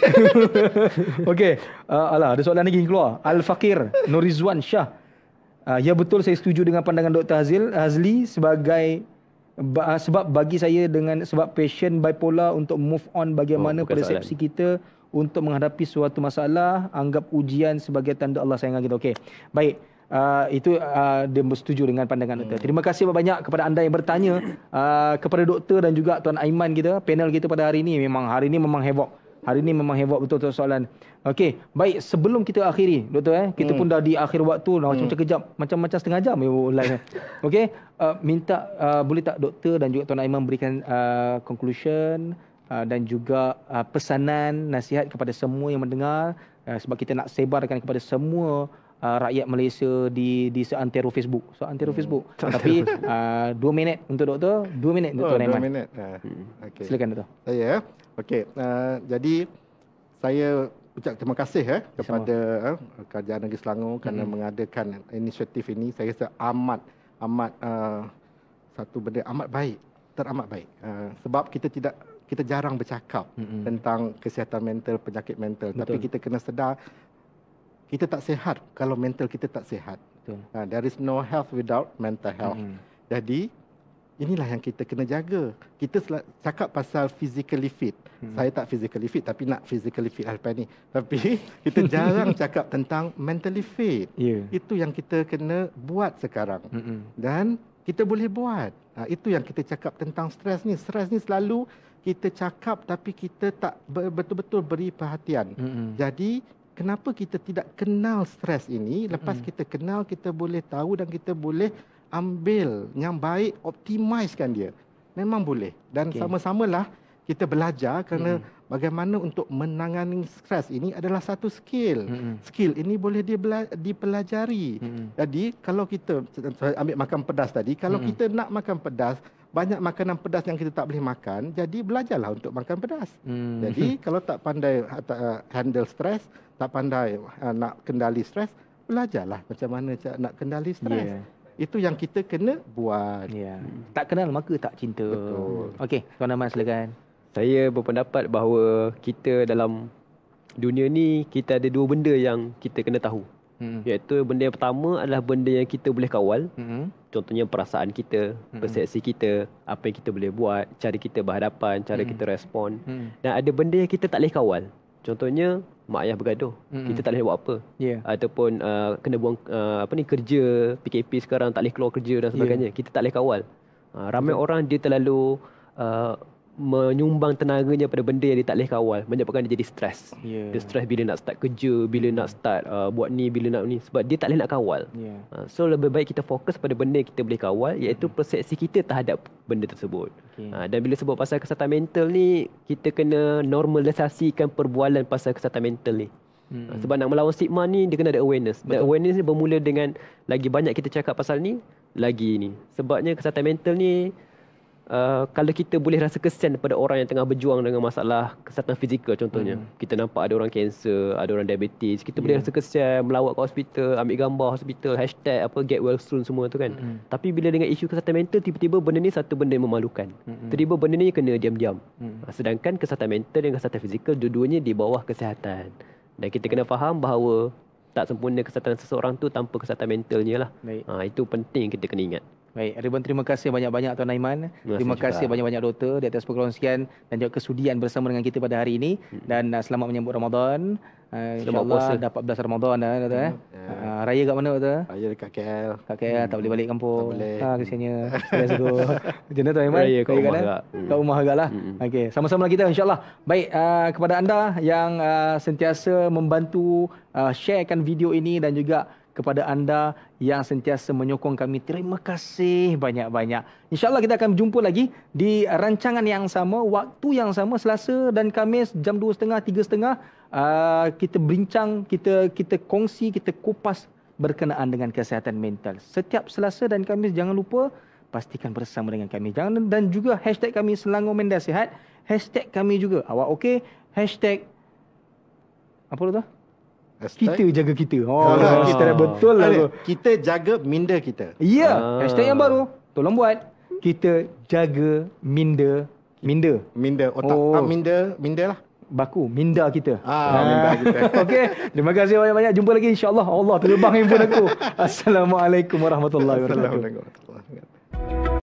Okey. Ada soalan lagi keluar. Al-Fakir Nurizwan Shah. Ya betul, saya setuju dengan pandangan Dr. Hazli sebab bagi saya sebab passion bipolar untuk move on bagaimana persepsi kita untuk menghadapi suatu masalah, anggap ujian sebagai tanda Allah sayang kita. Okey. Baik. Itu dia setuju dengan pandangan doktor. Terima kasih banyak kepada anda yang bertanya kepada doktor dan juga Tuan Aiman kita, panel kita pada hari ini. Hari ini memang havoc. Hari ini memang havoc betul soalan. Okey, baik, sebelum kita akhiri doktor kita pun dah di akhir waktu macam kejap, macam setengah jam live. Okey, minta boleh tak doktor dan juga Tuan Aiman berikan conclusion dan juga pesanan nasihat kepada semua yang mendengar sebab kita nak sebarkan kepada semua rakyat Malaysia di seantero Facebook. Tapi 2 minit untuk doktor, 2 minit untuk Tuan Aiman. 2 minit. Okay. Silakan doktor. Saya okey. Jadi saya ucap terima kasih kepada Kerajaan Negeri Selangor kerana mengadakan inisiatif ini. Saya rasa amat satu benda amat baik, teramat baik. Sebab kita jarang bercakap tentang kesihatan mental, penyakit mental. Betul. Tapi kita kena sedar kita tak sihat kalau mental kita tak sihat. There is no health without mental health. Jadi inilah yang kita kena jaga. Kita cakap pasal physically fit. Saya tak physically fit tapi nak physically fit lepas ni. Tapi kita jarang cakap tentang mentally fit. Itu yang kita kena buat sekarang. Dan kita boleh buat. Itu yang kita cakap tentang stres ni. Stres ni selalu kita cakap tapi kita tak betul-betul beri perhatian. Jadi kenapa kita tidak kenal stres ini? Lepas kita kenal, kita boleh tahu dan kita boleh ambil yang baik, optimiskan dia. Memang boleh. Dan sama-samalah kita belajar kerana bagaimana untuk menangani stres ini adalah satu skill. Skill ini boleh dipelajari. Jadi kalau kita ambil makan pedas tadi, kalau kita nak makan pedas, banyak makanan pedas yang kita tak boleh makan, jadi belajarlah untuk makan pedas. Jadi kalau tak pandai handle stres, tak pandai nak kendali stres, belajarlah macam mana nak kendali stres. Itu yang kita kena buat. Tak kenal maka tak cinta. Betul. Okey, Tuan Ahmad silakan. Saya berpendapat bahawa kita dalam dunia ni, kita ada dua benda yang kita kena tahu. Iaitu benda yang pertama adalah benda yang kita boleh kawal. Contohnya perasaan kita, persepsi kita, apa yang kita boleh buat, cara kita berhadapan, cara kita respon. Dan ada benda yang kita tak boleh kawal. Contohnya mak ayah bergaduh, kita tak boleh buat apa. Ataupun kena buang kerja, PKP sekarang tak boleh keluar kerja dan sebagainya. Kita tak boleh kawal. Ramai orang dia terlalu menyumbang tenaganya pada benda yang dia tak boleh kawal, menyebabkan dia jadi stres. Dia stres bila nak start kerja, bila nak start buat ni, bila nak ni, sebab dia tak boleh nak kawal. So lebih baik kita fokus pada benda yang kita boleh kawal, iaitu persepsi kita terhadap benda tersebut. Dan bila sebut pasal kesihatan mental ni, kita kena normalisasikan perbualan pasal kesihatan mental ni. Sebab nak melawan stigma ni, dia kena ada awareness. Dan awareness ni bermula dengan lagi banyak kita cakap pasal ni, lagi ni. Sebabnya kesihatan mental ni, kalau kita boleh rasa kesian daripada orang yang tengah berjuang dengan masalah kesihatan fizikal contohnya. Kita nampak ada orang kanser, ada orang diabetes, kita boleh rasa kesian, melawat ke hospital, ambil gambar hospital, hashtag get well soon semua tu kan. Tapi bila dengan isu kesihatan mental, tiba-tiba benda ni satu benda yang memalukan. Tiba-tiba benda ni kena diam-diam. Sedangkan kesihatan mental dan kesihatan fizikal dua-duanya di bawah kesihatan. Dan kita kena faham bahawa tak sempurna kesihatan seseorang tu tanpa kesihatan mentalnya lah. Itu penting kita kena ingat. Baik, Ridwan, terima kasih banyak-banyak Tuan Aiman. Terima kasih banyak-banyak Doktor di atas perkongsian dan juga kesudian bersama dengan kita pada hari ini. Dan selamat menyambut Ramadan. InsyaAllah dapat 14 Ramadan dah, Doktor. Raya kat mana, Doktor? Raya dekat KL. Kat KL, tak boleh balik kampung. Tak boleh. Kesiannya. Macam mana Tuan Aiman? Raya kat rumah agak. Kat rumah agak lah. Okey, sama-sama kita insyaAllah. Baik, kepada anda yang sentiasa membantu sharekan video ini dan juga kepada anda yang sentiasa menyokong kami, terima kasih banyak-banyak. InsyaAllah kita akan berjumpa lagi di rancangan yang sama, waktu yang sama, Selasa dan Khamis jam 2.30, 3.30. Kita bincang, kita kongsi, kita kupas berkenaan dengan kesihatan mental. Setiap Selasa dan Khamis jangan lupa pastikan bersama dengan kami. Dan juga hashtag kami Selangor Mendas Sihat, hashtag kami juga awak okey, hashtag apa tu? Kita jaga kita. Kita dah betul lah. Kita jaga minda kita. Ya, hashtag yang baru. Tolong buat. Kita jaga minda. Minda otak. Minda lah. Baku, minda kita. Minda kita. Okey, terima kasih banyak-banyak. Jumpa lagi insya-Allah. Allah terbang handphone aku. Assalamualaikum warahmatullahi wabarakatuh.